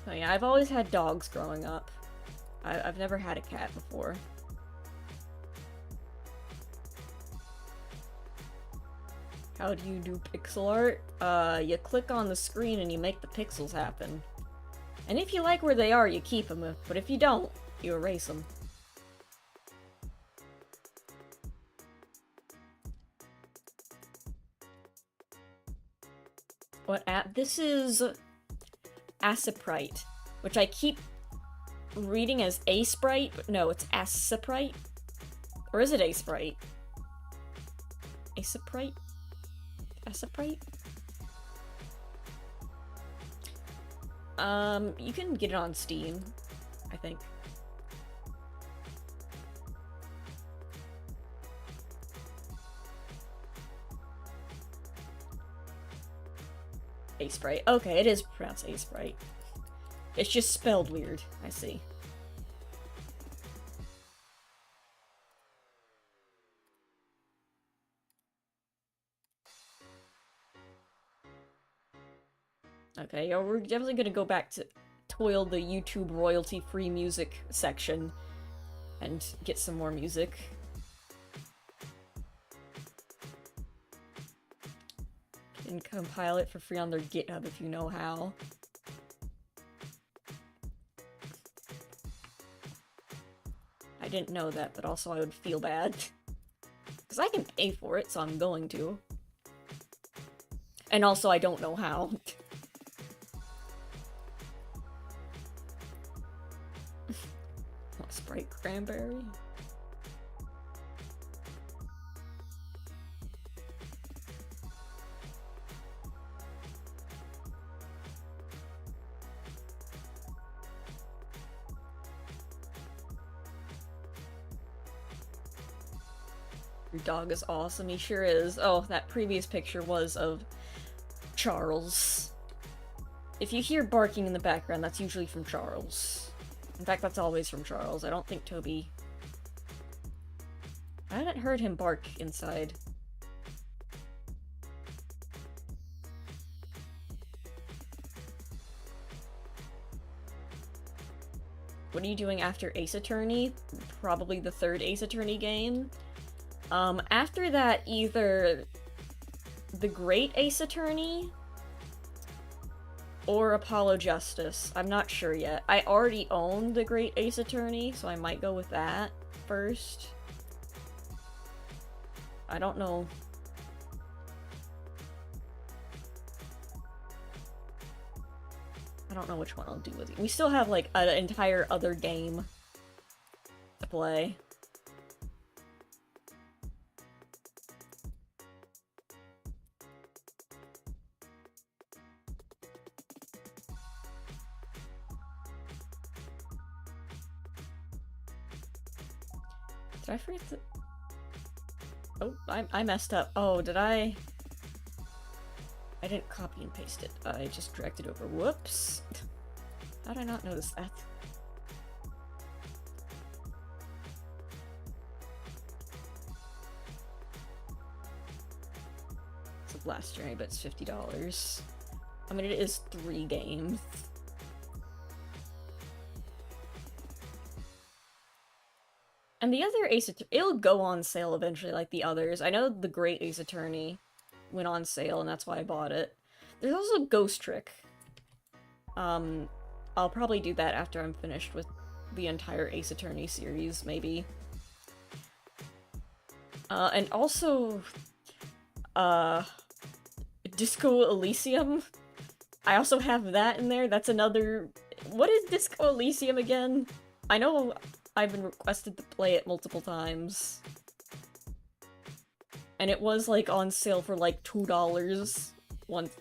[SPEAKER 1] Oh yeah, I've always had dogs growing up. I've never had a cat before. How do you do pixel art? You click on the screen and you make the pixels happen. And if you like where they are, you keep them, but if you don't, you erase them. What app? This is Asprite, which I keep reading as a sprite, but no, it's Asprite. Or is it a sprite? Asprite? Asprite? You can get it on Steam, I think. A-Sprite. Okay, it is pronounced A-Sprite. It's just spelled weird. I see. Okay, yeah, we're definitely gonna go back to toil the YouTube royalty-free music section and get some more music. And compile it for free on their GitHub if you know how. I didn't know that, but also I would feel bad. Because I can pay for it, so I'm going to. And also I don't know how. Sprite cranberry? Your dog is awesome, he sure is. Oh, that previous picture was of Charles. If you hear barking in the background, that's usually from Charles. In fact, that's always from Charles. I don't think Toby... I haven't heard him bark inside. What are you doing after Ace Attorney? Probably the third Ace Attorney game. After that, either the Great Ace Attorney or Apollo Justice. I'm not sure yet. I already own the Great Ace Attorney, so I might go with that first. I don't know. I don't know which one I'll do with it. We still have, like, an entire other game to play. Did I forget to... Oh, I messed up. Oh, did I... I didn't copy and paste it. I just dragged it over. Whoops. How did I not notice that? It's a Blast Journey, but it's $50. I mean, it is 3 games. And the other Ace Attorney, it'll go on sale eventually like the others. I know the Great Ace Attorney went on sale and that's why I bought it. There's also Ghost Trick. I'll probably do that after I'm finished with the entire Ace Attorney series, maybe. And also, Disco Elysium. I also have that in there. That's another... What is Disco Elysium again? I know I've been requested to play it multiple times. And it was, like, on sale for, like, $2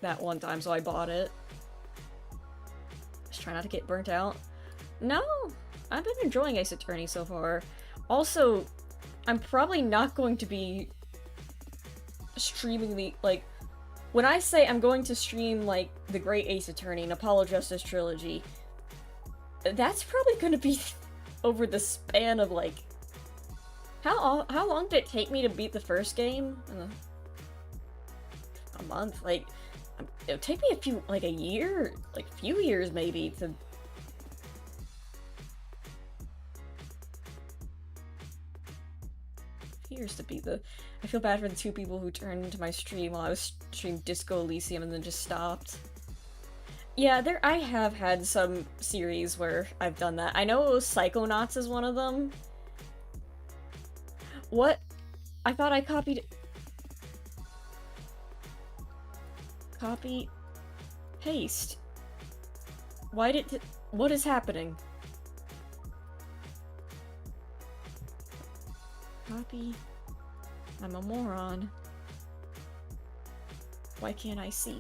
[SPEAKER 1] that one time, so I bought it. Just try not to get burnt out. No! I've been enjoying Ace Attorney so far. Also, I'm probably not going to be streaming the, like, when I say I'm going to stream, like, The Great Ace Attorney and Apollo Justice Trilogy, that's probably gonna be over the span of, like, how long did it take me to beat the first game? A month? Like, it would take me a year, like, a few years maybe to... Years to beat the... I feel bad for the two people who turned into my stream while I was streaming Disco Elysium and then just stopped. Yeah, I have had some series where I've done that. I know Psychonauts is one of them. What? I thought I copied... Copy... Paste. Why did... What is happening? Copy... I'm a moron. Why can't I see?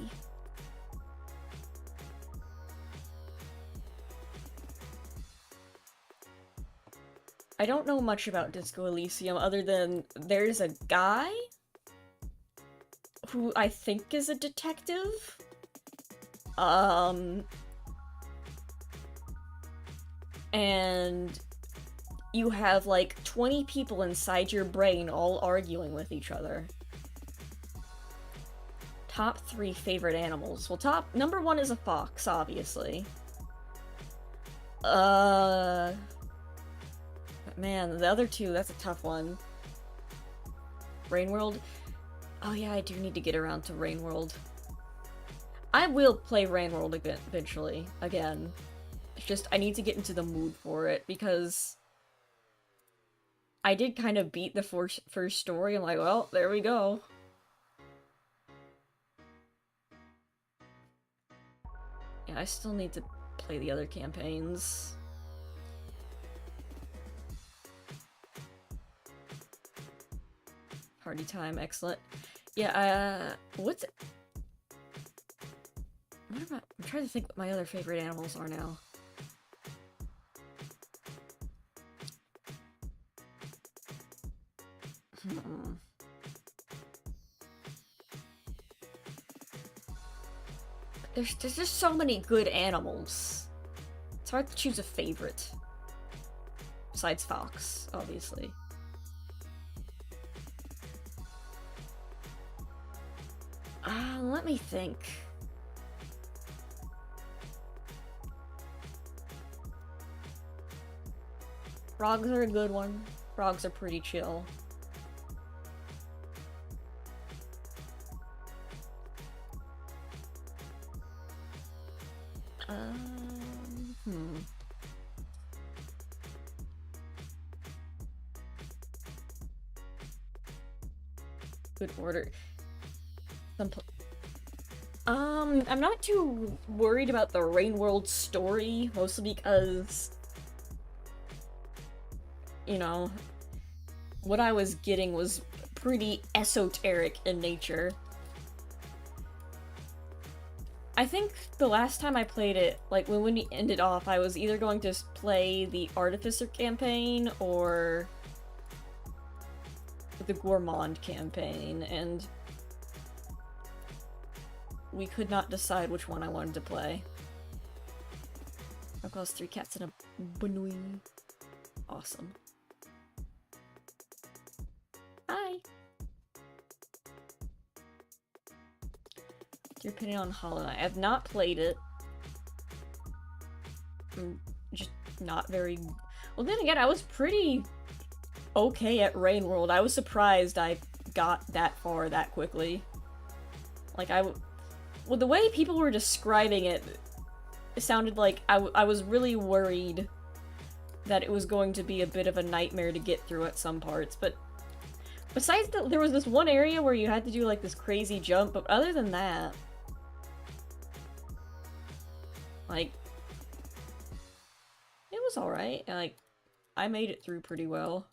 [SPEAKER 1] I don't know much about Disco Elysium other than there's a guy who I think is a detective. And you have like 20 people inside your brain all arguing with each other. Top 3 favorite animals. Well, number 1 is a fox, obviously. Man, the other 2, that's a tough one. Rain World? Oh yeah, I do need to get around to Rain World. I will play Rain World eventually, again. It's just, I need to get into the mood for it, because I did kind of beat the first story. I'm like, well, there we go. Yeah, I still need to play the other campaigns. Party time, excellent. Yeah, what's... What about... I'm trying to think what my other favorite animals are now. There's just so many good animals. It's hard to choose a favorite. Besides fox, obviously. Let me think. Frogs are a good one. Frogs are pretty chill. Good order. I'm not too worried about the Rain World story, mostly because, you know, what I was getting was pretty esoteric in nature. I think the last time I played it, like, when we ended off, I was either going to play the Artificer campaign or the Gourmand campaign, and we could not decide which one I wanted to play. I've got 3 cats and a bunny. Awesome. Hi! Your opinion on Hollow Knight? I have not played it. I'm just not very... Well, then again, I was pretty okay at Rain World. I was surprised I got that far that quickly. Like, well, the way people were describing it, it sounded like I was really worried that it was going to be a bit of a nightmare to get through at some parts, but besides there was this one area where you had to do, like, this crazy jump, but other than that, like, it was alright. Like, I made it through pretty well.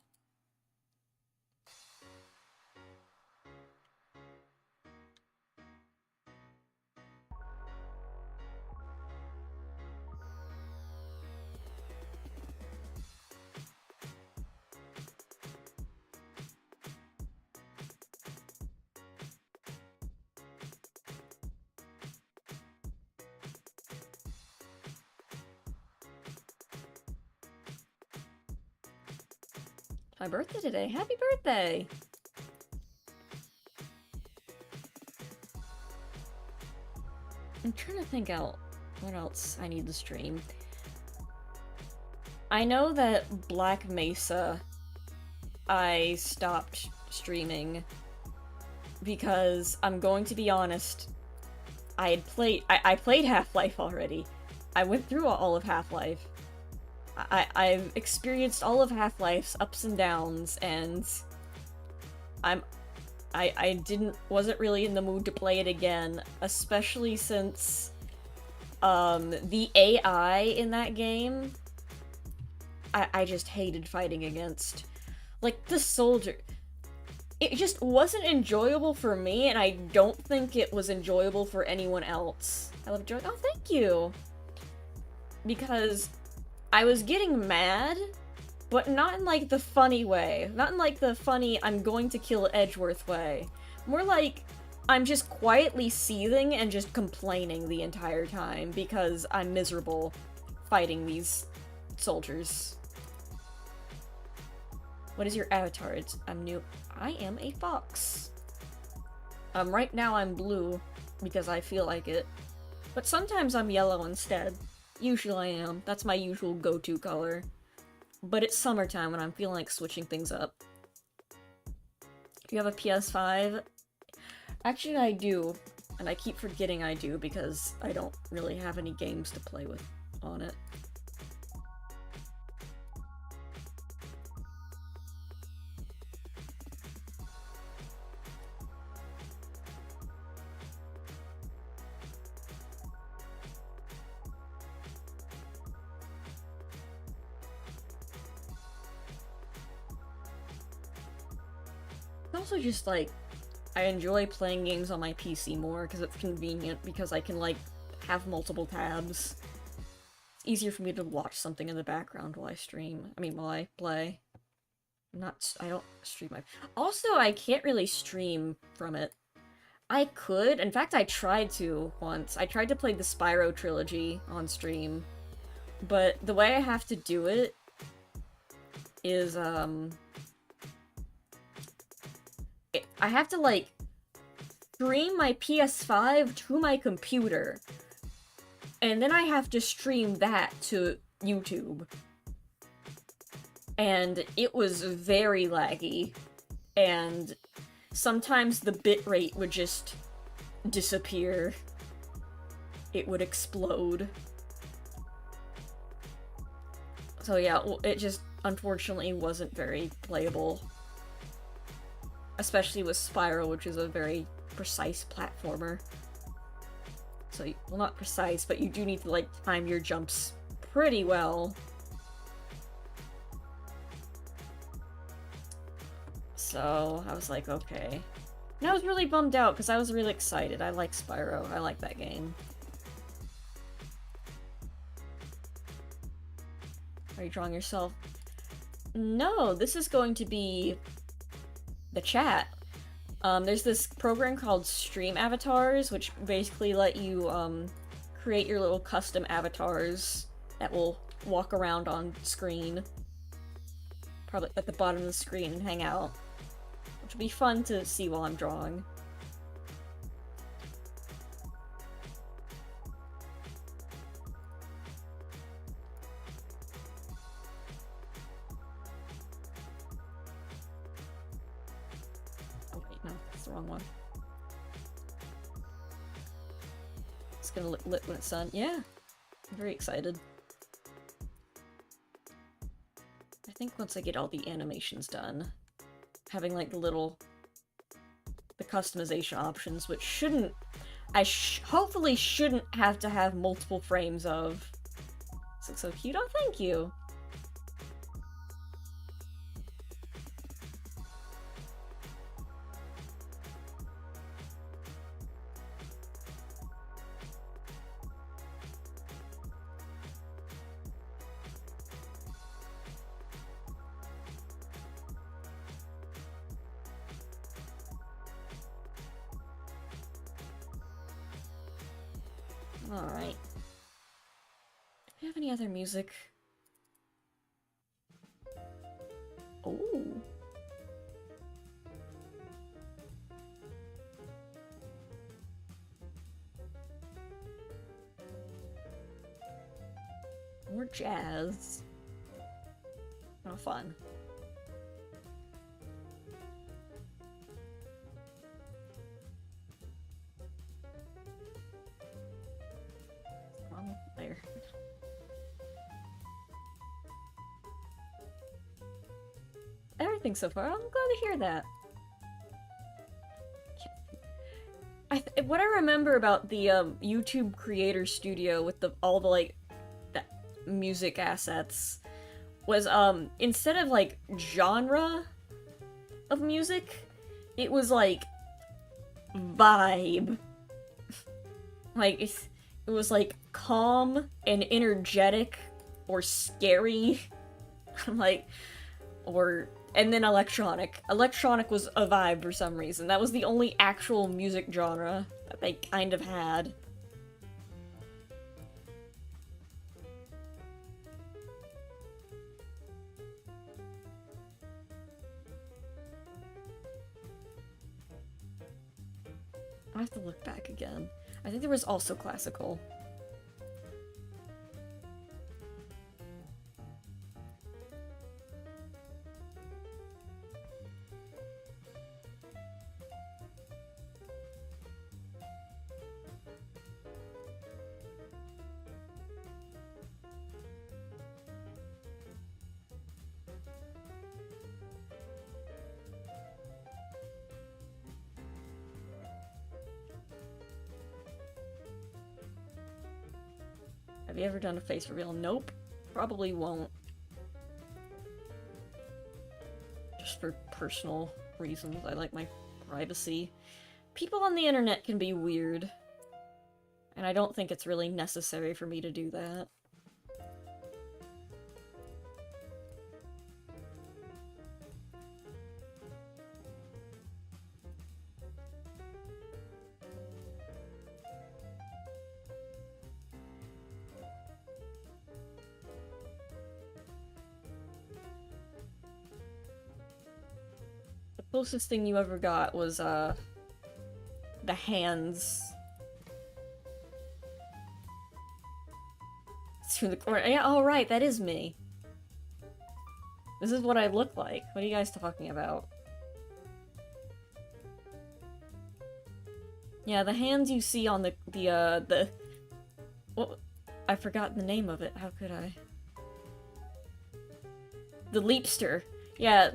[SPEAKER 1] my birthday today. Happy birthday! I'm trying to think out what else I need to stream. I know that Black Mesa, I stopped streaming because I'm going to be honest, I played Half-Life already. I went through all of Half-Life. I've experienced all of Half-Life's ups and downs, and I wasn't really in the mood to play it again, especially since the AI in that game, I just hated fighting against. Like, the soldier, it just wasn't enjoyable for me, and I don't think it was enjoyable for anyone else. I love joy. Oh, thank you! Because I was getting mad, but not in, like, the funny way. Not in, like, the funny, I'm going to kill Edgeworth way. More like, I'm just quietly seething and just complaining the entire time because I'm miserable fighting these soldiers. What is your avatar? I'm new. I am a fox. Right now I'm blue because I feel like it. But sometimes I'm yellow instead. Usually I am. That's my usual go-to color. But it's summertime and I'm feeling like switching things up. You have a PS5? Actually, I do. And I keep forgetting I do because I don't really have any games to play with on it. Also just, like, I enjoy playing games on my PC more because it's convenient because I can, like, have multiple tabs. It's easier for me to watch something in the background while I stream. I mean, while I play. I don't stream my... Also, I can't really stream from it. I could. In fact, I tried to once. I tried to play the Spyro trilogy on stream. But the way I have to do it is, I have to, like, stream my PS5 to my computer. And then I have to stream that to YouTube. And it was very laggy. And sometimes the bitrate would just disappear. It would explode. So yeah, it just unfortunately wasn't very playable. Especially with Spyro, which is a very precise platformer. So, well, not precise, but you do need to, like, time your jumps pretty well. So, I was like, okay. And I was really bummed out, because I was really excited. I like Spyro. I like that game. Are you drawing yourself? No, this is going to be the chat. There's this program called Stream Avatars, which basically let you, create your little custom avatars that will walk around on screen. Probably at the bottom of the screen and hang out. Which will be fun to see while I'm drawing. Wrong one. It's gonna look lit when it's done. Yeah, I'm very excited. I think once I get all the animations done, having like the customization options, which shouldn't, hopefully shouldn't have to have multiple frames of. This looks so cute. Oh, thank you. Alright. Do we have any other music? Oh. More jazz. Oh, fun. There. Everything so far. I'm glad to hear that. What I remember about the YouTube Creator Studio with all the like the music assets was instead of like genre of music, it was like vibe. Like it was like calm and energetic or scary. Like and then electronic. Electronic was a vibe for some reason. That was the only actual music genre that they kind of had. I have to look back again. I think there was also classical. Have you ever done a face reveal? Nope. Probably won't. Just for personal reasons. I like my privacy. People on the internet can be weird. And I don't think it's really necessary for me to do that. Closest thing you ever got was, the hands. To the corner. Yeah, oh right, that is me. This is what I look like. What are you guys talking about? Yeah, the hands you see on the what? I forgot the name of it. How could I? The Leapster. Yeah,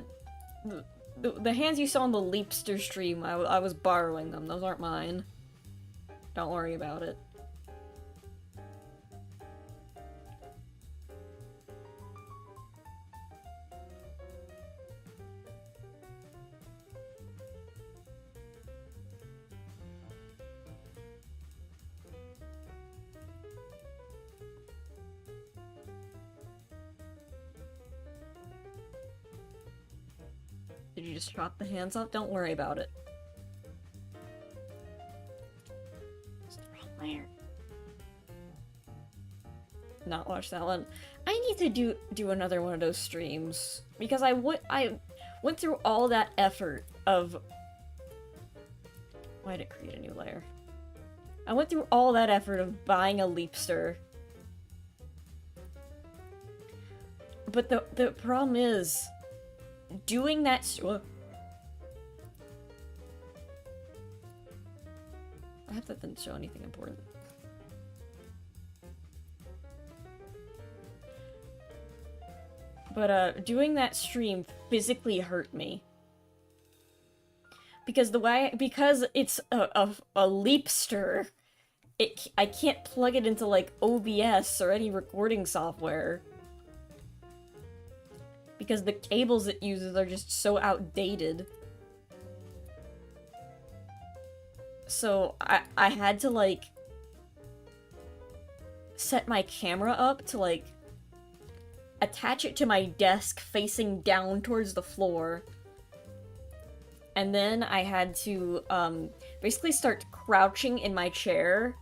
[SPEAKER 1] the hands you saw on the Leapster stream, I was borrowing them. Those aren't mine. Don't worry about it. Did you just chop the hands off? Don't worry about it. It's the wrong layer. Not watch that one. I need to do another one of those streams because I went through all that effort of. Why did it create a new layer? I went through all that effort of buying a Leapster. But the problem is doing that I hope that didn't show anything important. But doing that stream physically hurt me. Because because it's a Leapster, I can't plug it into like OBS or any recording software. Because the cables it uses are just so outdated. So I had to like set my camera up to like attach it to my desk facing down towards the floor. And then I had to basically start crouching in my chair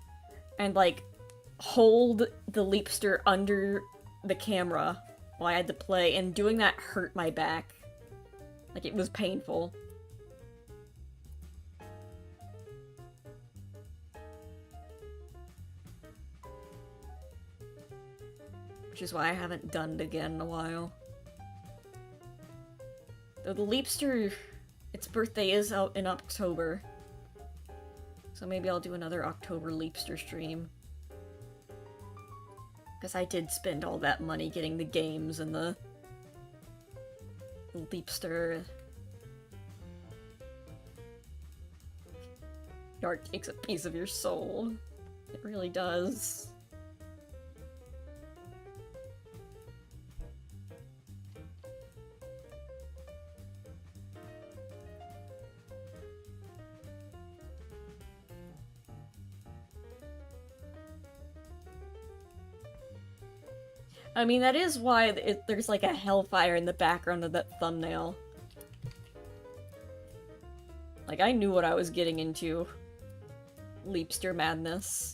[SPEAKER 1] and like hold the Leapster under the camera while I had to play, and doing that hurt my back. Like, it was painful. which is why I haven't done it again in a while. Though the Leapster, its birthday is out in October. So maybe I'll do another October Leapster stream. Because I did spend all that money getting the games and the Leapster. Dark takes a piece of your soul. It really does. I mean, that is why there's like a hellfire in the background of that thumbnail. Like, I knew what I was getting into. Leapster madness.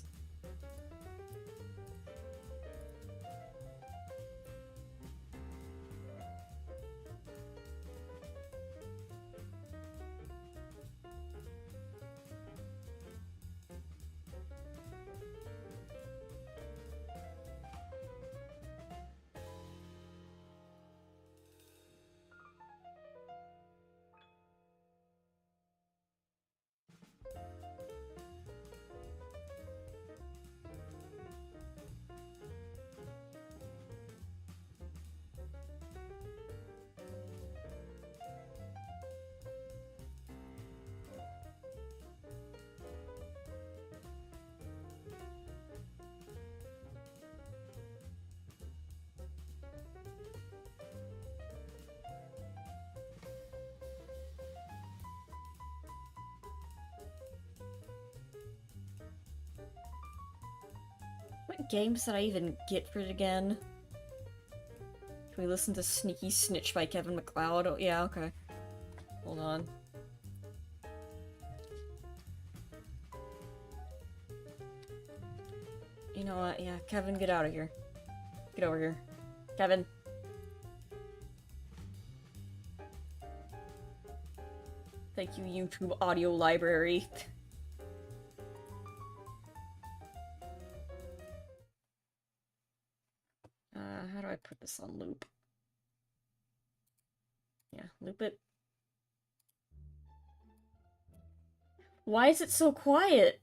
[SPEAKER 1] What games did I even get for it again? Can we listen to Sneaky Snitch by Kevin MacLeod? Oh, yeah, okay. Hold on. You know what? Yeah, Kevin, get out of here. Get over here. Kevin. Thank you, YouTube audio library. How do I put this on loop? Yeah, loop it. Why is it so quiet?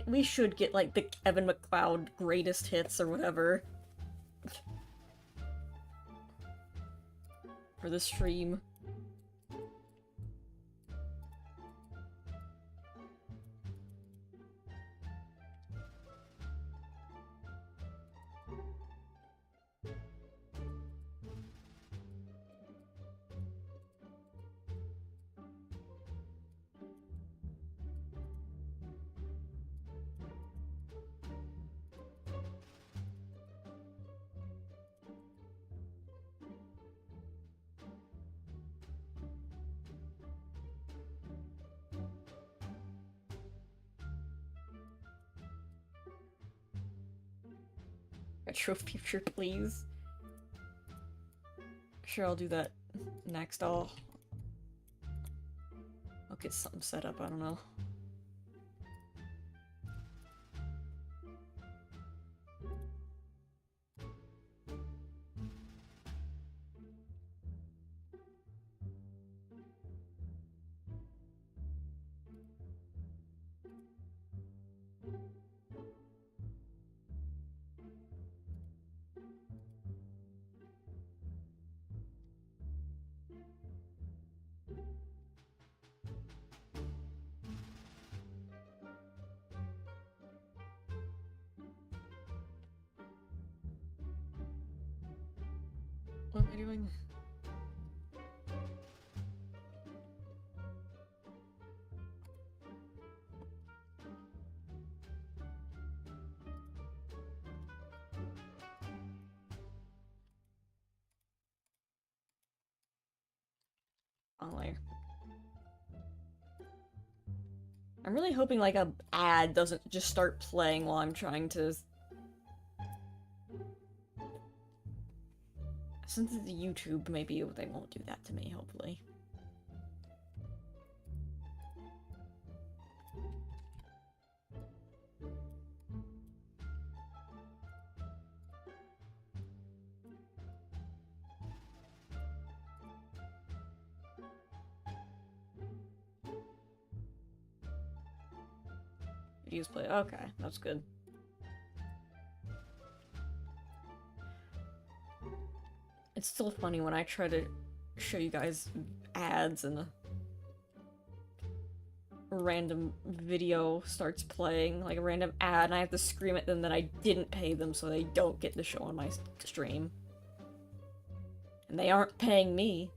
[SPEAKER 1] We should get, like, the Kevin MacLeod greatest hits or whatever. For the stream. Retro future, please. Sure, I'll do that next. I'll get something set up, I don't know. What am I doing? Oh, I'm really hoping like a ad doesn't just start playing while I'm trying to. Since it's YouTube, maybe they won't do that to me, hopefully. Use play. Okay, that's good. It's still funny when I try to show you guys ads and a random video starts playing, like a random ad, and I have to scream at them that I didn't pay them so they don't get the show on my stream. And they aren't paying me.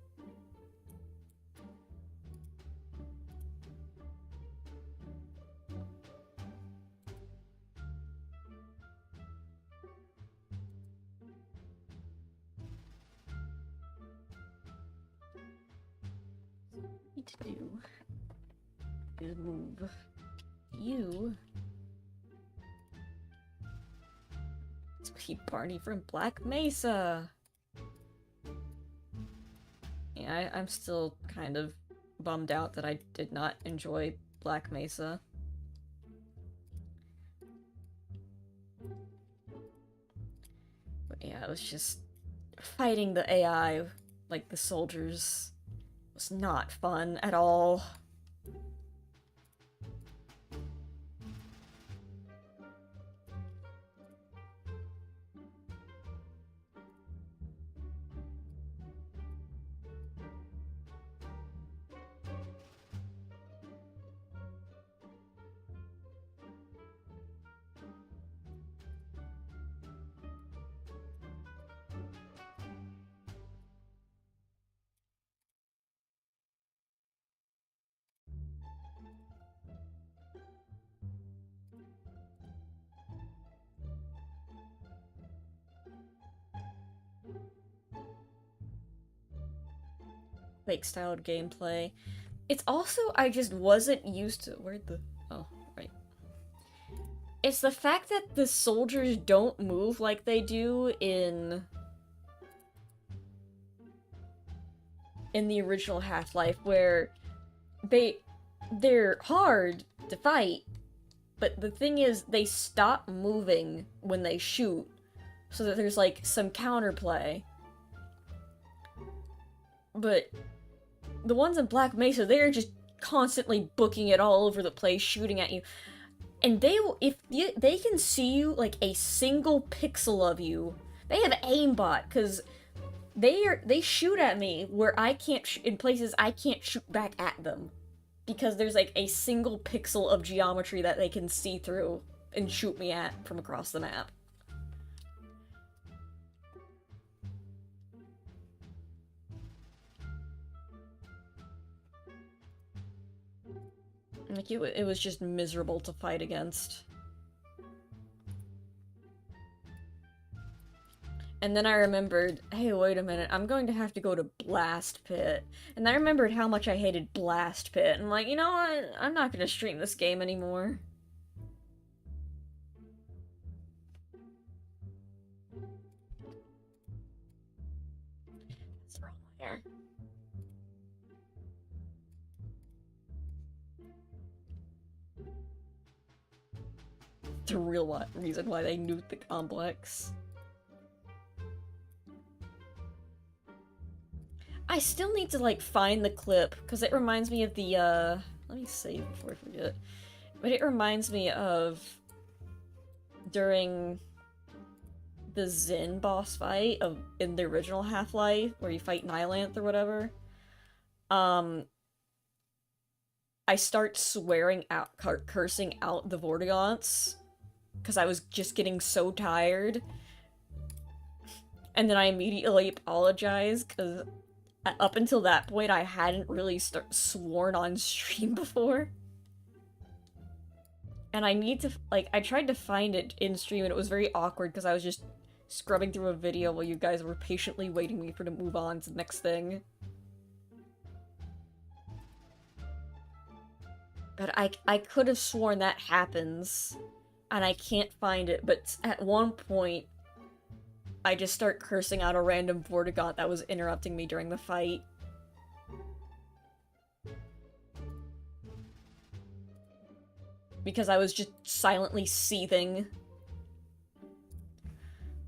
[SPEAKER 1] Need to do is move you Sweet Barney from Black Mesa. Yeah, I'm still kind of bummed out that I did not enjoy Black Mesa. But yeah, it was just fighting the AI, like the soldiers, was not fun at all. Fake-styled gameplay. It's also, I just wasn't used to- where'd the- oh, right. It's the fact that the soldiers don't move like they do in the original Half-Life, where they're hard to fight, but the thing is, they stop moving when they shoot, so that there's, like, some counterplay. But the ones in Black Mesa, they're just constantly booking it all over the place, shooting at you. And they will, if they can see you, like, a single pixel of you, they have aimbot, because they shoot at me where I can't, in places I can't shoot back at them. Because there's, like, a single pixel of geometry that they can see through and shoot me at from across the map. Like, it was just miserable to fight against. And then I remembered, hey, wait a minute, I'm going to have to go to Blast Pit. And I remembered how much I hated Blast Pit. And I'm like, you know what? I'm not gonna stream this game anymore. What's wrong here? The real reason why they nuked the complex. I still need to, like, find the clip, because it reminds me of the, let me save before I forget. But it reminds me of during the Zin boss fight in the original Half-Life, where you fight Nylanth or whatever. I start swearing out, cursing out the Vortigaunts, because I was just getting so tired. And then I immediately apologize, because up until that point, I hadn't really sworn on stream before. And I need to, like, I tried to find it in stream, and it was very awkward, because I was just scrubbing through a video while you guys were patiently waiting me for to move on to the next thing. But I could have sworn that happens, and I can't find it, but at one point, I just start cursing out a random Vortigaunt that was interrupting me during the fight. Because I was just silently seething.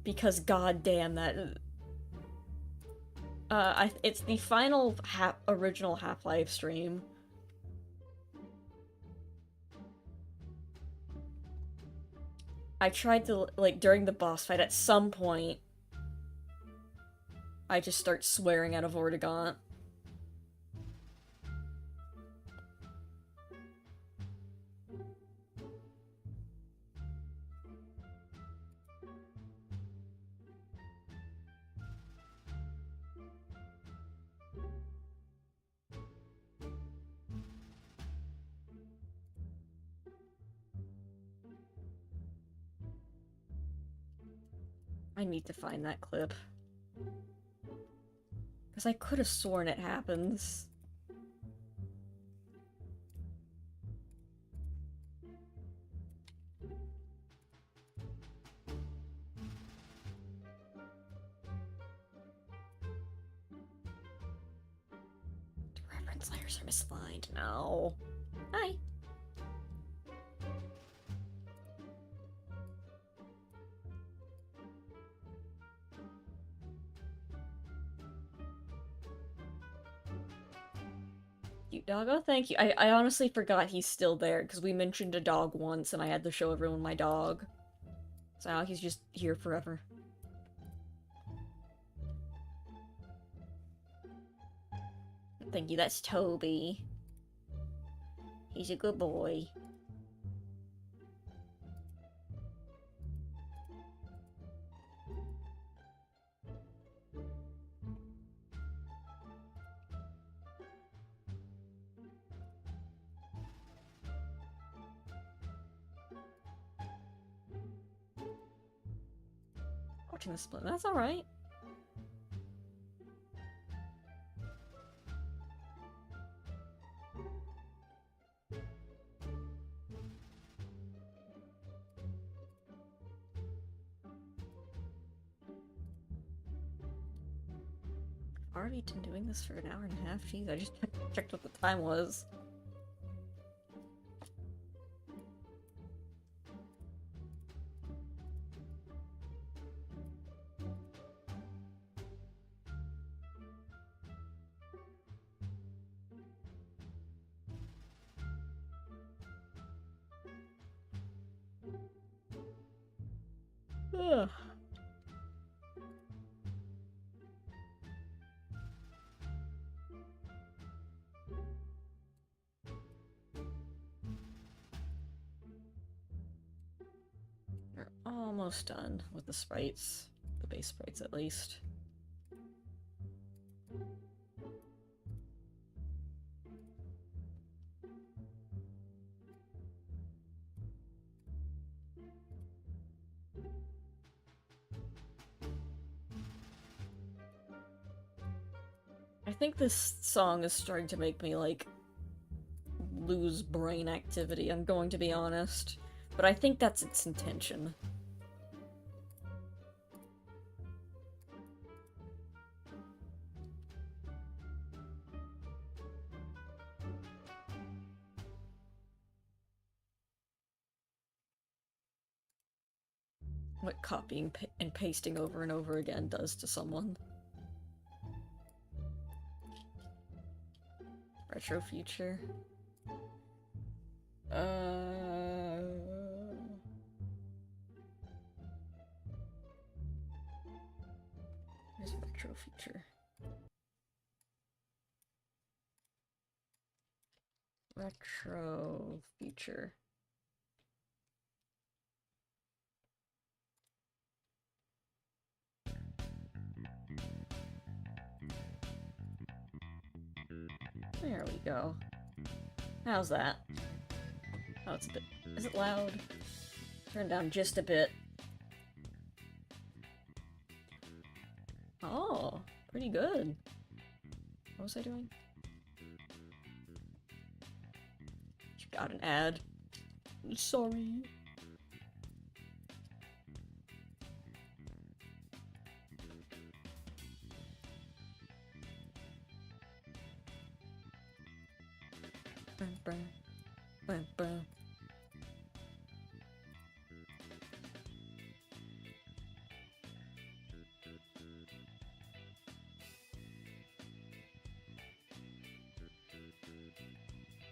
[SPEAKER 1] Because goddamn that... it's the final original Half-Life stream. I tried to, like, during the boss fight, at some point, I just start swearing at a Vortigaunt. I need to find that clip. Because I could have sworn it happens. The reference layers are misaligned. No. Hi. Cute doggo, thank you. I honestly forgot he's still there, because we mentioned a dog once, and I had to show everyone my dog. So now he's just here forever. Thank you, that's Toby. He's a good boy. Watching the split, that's alright. Already been doing this for an hour and a half? Jeez, I just checked what the time was. Ugh. We're almost done with the sprites. The base sprites, at least. I think this song is starting to make me, like, lose brain activity, I'm going to be honest. But I think that's its intention. What copying and pasting over and over again does to someone. Retro future. Here's retro future. Retro future. There we go. How's that? Oh, it's a bit... Is it loud? Turn down just a bit. Oh, pretty good. What was I doing? You got an ad. Sorry.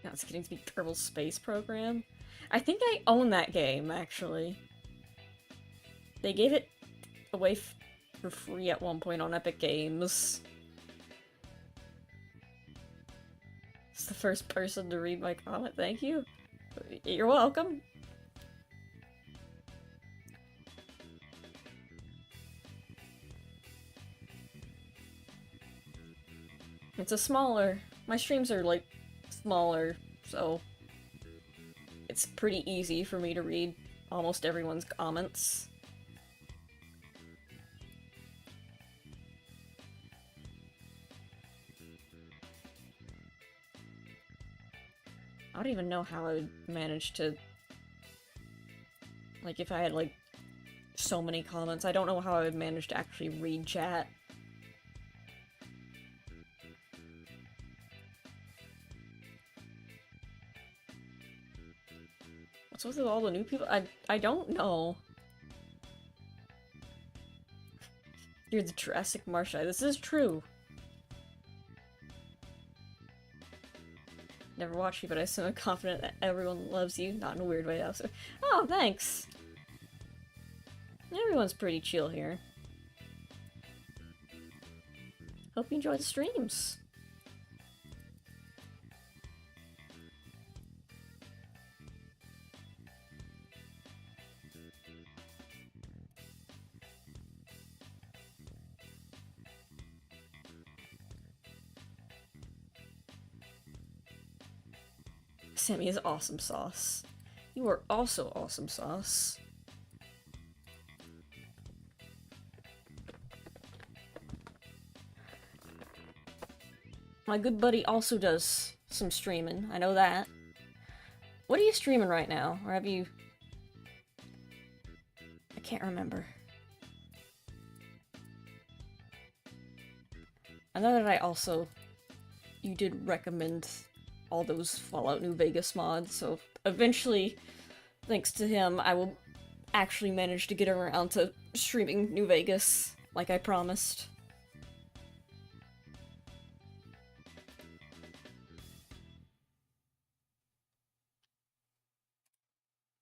[SPEAKER 1] Now it's getting to be Kerbal Space Program. I think I own that game, actually. They gave it away for free at one point on Epic Games. It's the first person to read my comment, thank you. You're welcome. It's a smaller... My streams are, like, smaller, so... It's pretty easy for me to read almost everyone's comments. I don't even know how I would manage to... Like, if I had, like, so many comments, I don't know how I would manage to actually read chat. What's with all the new people? I don't know. You're the Jurassic Marshal. This is true. Never watched you, but I assume I'm confident that everyone loves you. Not in a weird way, though. So... Oh, thanks! Everyone's pretty chill here. Hope you enjoy the streams. Sammy is awesome sauce. You are also awesome sauce. My good buddy also does some streaming, I know that. What are you streaming right now? Or have you... I can't remember. I know that I also... You did recommend all those Fallout New Vegas mods, so eventually, thanks to him, I will actually manage to get around to streaming New Vegas, like I promised.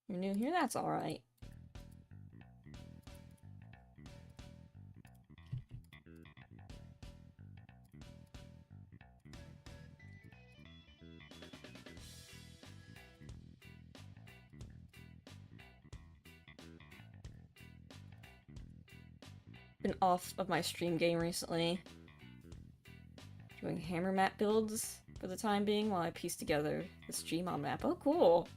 [SPEAKER 1] You're new here? That's alright. Been off of my stream game recently. Doing hammer map builds for the time being while I piece together this Gmod map. Oh, cool!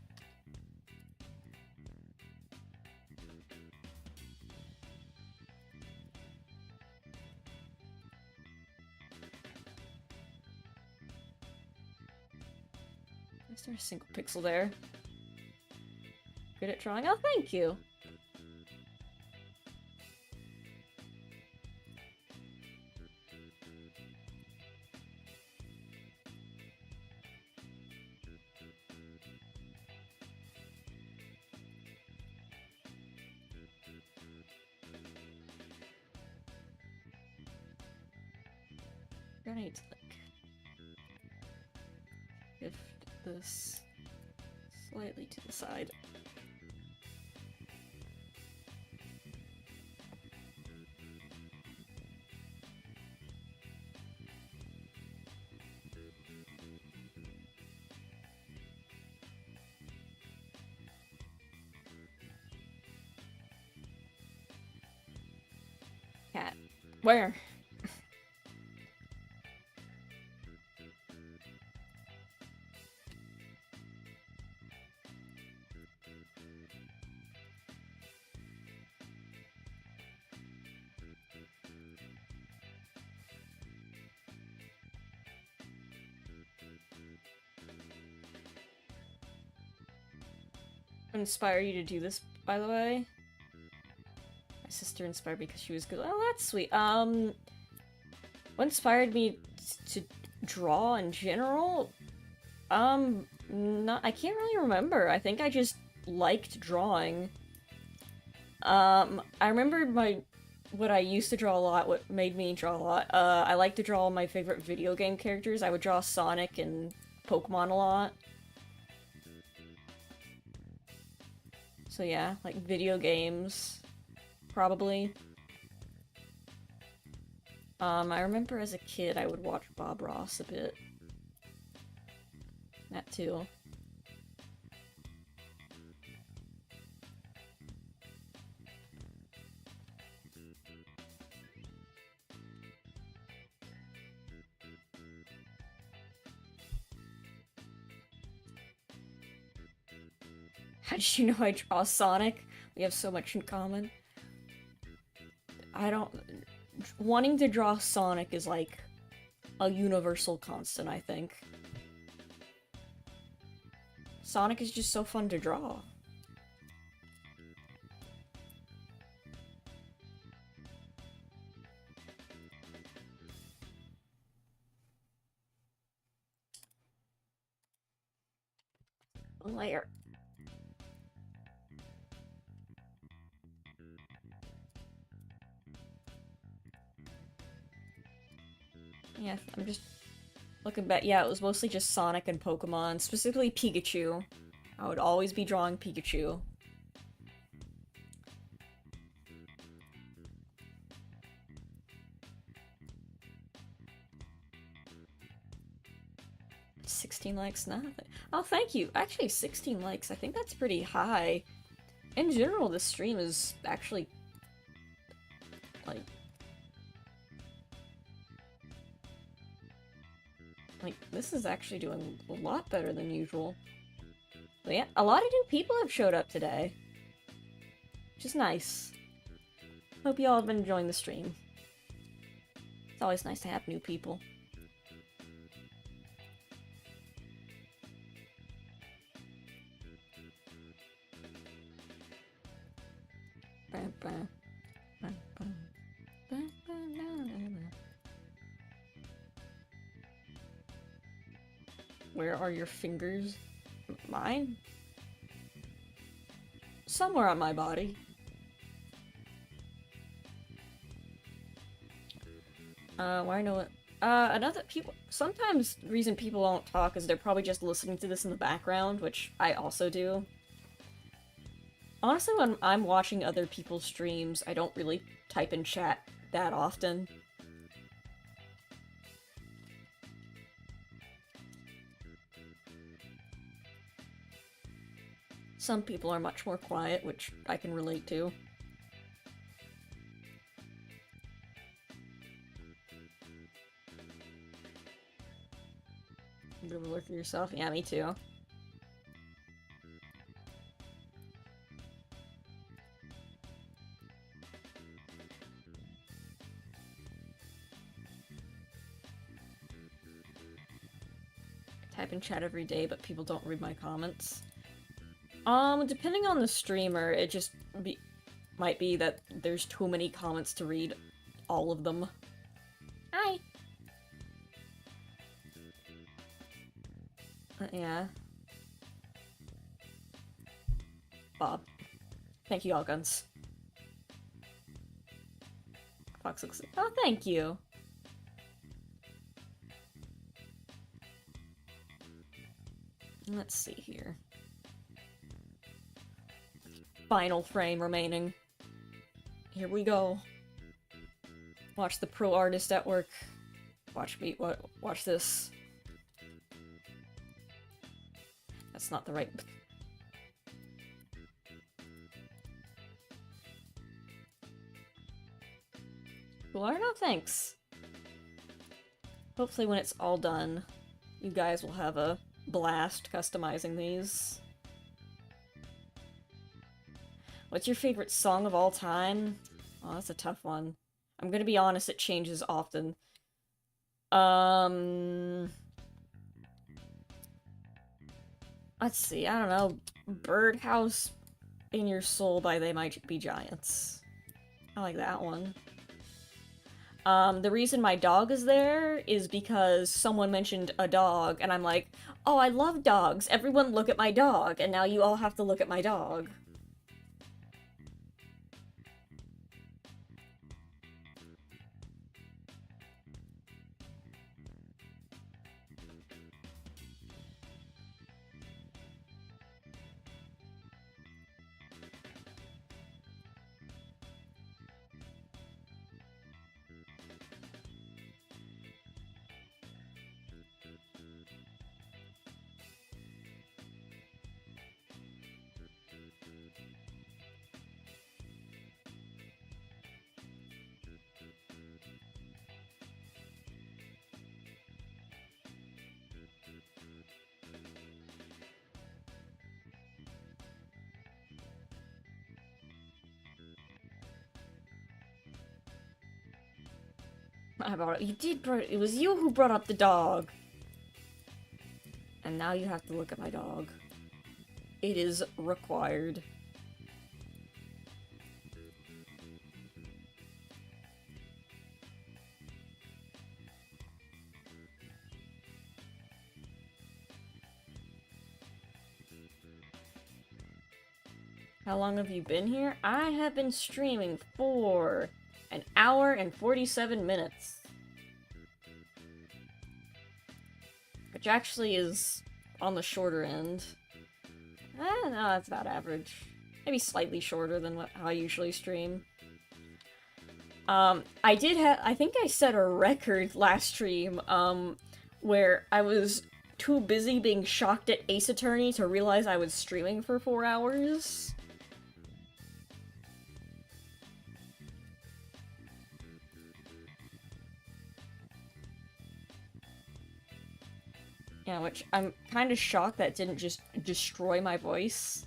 [SPEAKER 1] Is there a single pixel there? Good at drawing? Oh, thank you! I need to, like, shift this slightly to the side. Cat. Where? inspire you to do this, by the way? My sister inspired me because she was good. Oh, that's sweet. What inspired me to draw in general? I can't really remember. I think I just liked drawing. I remember what I used to draw a lot, what made me draw a lot. I like to draw my favorite video game characters. I would draw Sonic and Pokemon a lot. So yeah, like video games, probably. I remember as a kid I would watch Bob Ross a bit. That too. How did you know I draw Sonic? We have so much in common. I don't... Wanting to draw Sonic is like a universal constant, I think. Sonic is just so fun to draw. Layer. Yeah, I'm just looking back. Yeah, it was mostly just Sonic and Pokemon, specifically Pikachu. I would always be drawing Pikachu. $16 likes, nothing. Oh, thank you. Actually, 16 likes. I think that's pretty high. In general, this stream is actually like this is actually doing a lot better than usual. But yeah, a lot of new people have showed up today, which is nice. Hope you all have been enjoying the stream. It's always nice to have new people. Where are your fingers? Mine? Somewhere on my body. Why know it? Another people. Sometimes the reason people don't talk is they're probably just listening to this in the background, which I also do. Honestly, when I'm watching other people's streams, I don't really type in chat that often. Some people are much more quiet, which I can relate to. You gonna work for yourself? Yeah, me too. I type in chat every day, but people don't read my comments. Depending on the streamer, it just might be that there's too many comments to read all of them. Hi! Yeah. Bob. Thank you, all guns. Fox looks like— oh, thank you! Let's see here. Final frame remaining. Here we go. Watch the pro artist at work. Watch me. Watch this. That's not the right. Well, no thanks. Hopefully when it's all done, you guys will have a blast customizing these. What's your favorite song of all time? Oh, that's a tough one. I'm gonna be honest, it changes often. Let's see, I don't know. Birdhouse in Your Soul by They Might Be Giants. I like that one. The reason my dog is there is because someone mentioned a dog, and I'm like, oh, I love dogs. Everyone look at my dog, and now you all have to look at my dog. It was you who brought up the dog. And now you have to look at my dog. It is required. How long have you been here? I have been streaming for an hour and 47 minutes. Which actually is on the shorter end. No, that's about average. Maybe slightly shorter than how I usually stream. I think I set a record last stream, where I was too busy being shocked at Ace Attorney to realize I was streaming for 4 hours. Yeah, which I'm kind of shocked that didn't just destroy my voice.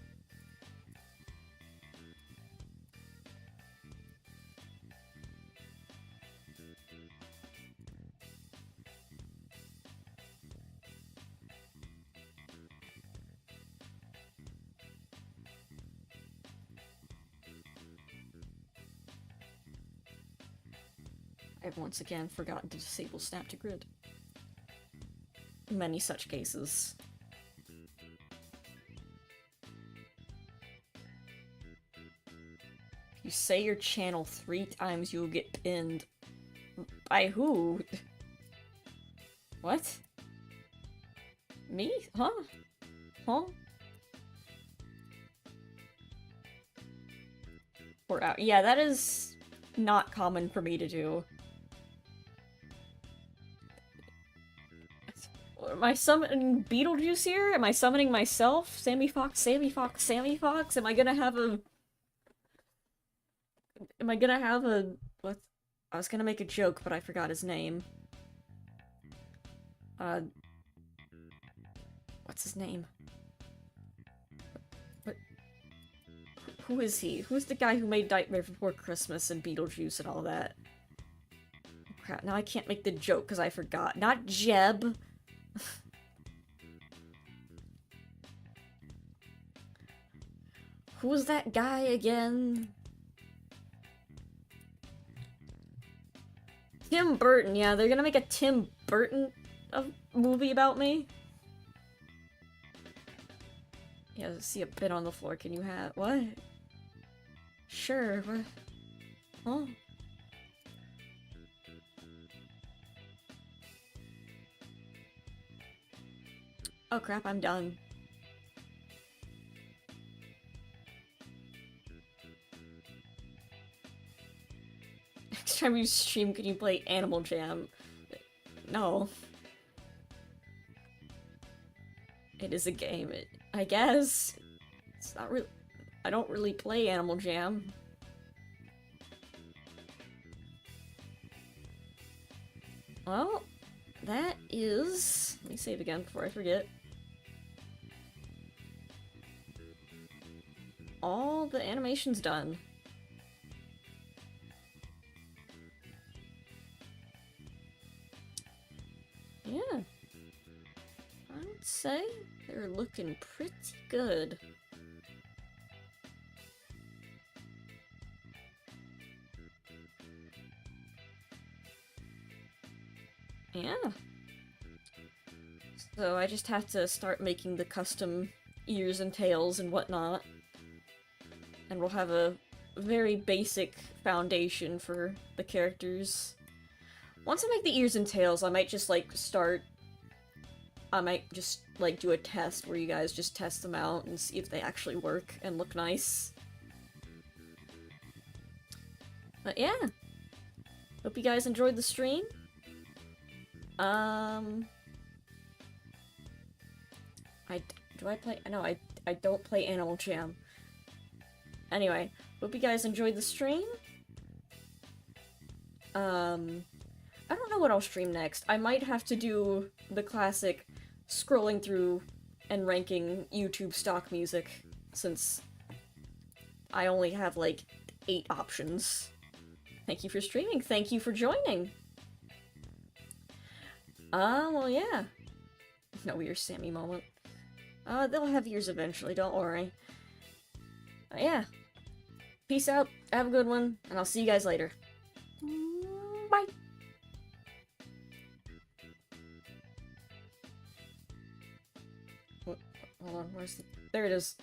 [SPEAKER 1] I've once again forgotten to disable Snap to Grid. Many such cases. If you say your channel 3 times, you'll get pinned. By who? What? Me? Huh? Huh? We're out. Yeah, that is not common for me to do. Am I summoning Beetlejuice here? Am I summoning myself? Sammy Fox, Sammy Fox, Sammy Fox? Am I gonna have a... What? I was gonna make a joke, but I forgot his name. What's his name? What? Who is he? Who's the guy who made Nightmare Before Christmas and Beetlejuice and all that? Oh, crap, now I can't make the joke because I forgot. Not Jeb. Who was that guy again? Tim Burton, yeah, they're gonna make a Tim Burton movie about me. Yeah, see a bit on the floor, can you have- what? Sure, what? Huh? Oh crap, I'm done. Next time you stream, can you play Animal Jam? No. It is a game, I guess. It's not really- I don't really play Animal Jam. Well, that is... Let me save again before I forget. All the animation's done. Yeah. I would say there They're looking pretty good. Yeah. So I just have to start making the custom ears and tails and whatnot. And we'll have a very basic foundation for the characters. Once I make the ears and tails, I might just, like, I might just, like, do a test where you guys just test them out and see if they actually work and look nice. But yeah. Hope you guys enjoyed the stream. Do I play? No, I don't play Animal Jam. Anyway, hope you guys enjoyed the stream. I don't know what I'll stream next. I might have to do the classic scrolling through and ranking YouTube stock music, since I only have, like, 8 options. Thank you for streaming. Thank you for joining. Well, yeah. No weird Sammy moment. They'll have ears eventually, don't worry. Yeah. Peace out, have a good one, and I'll see you guys later. Bye! Hold on, where's the... There it is.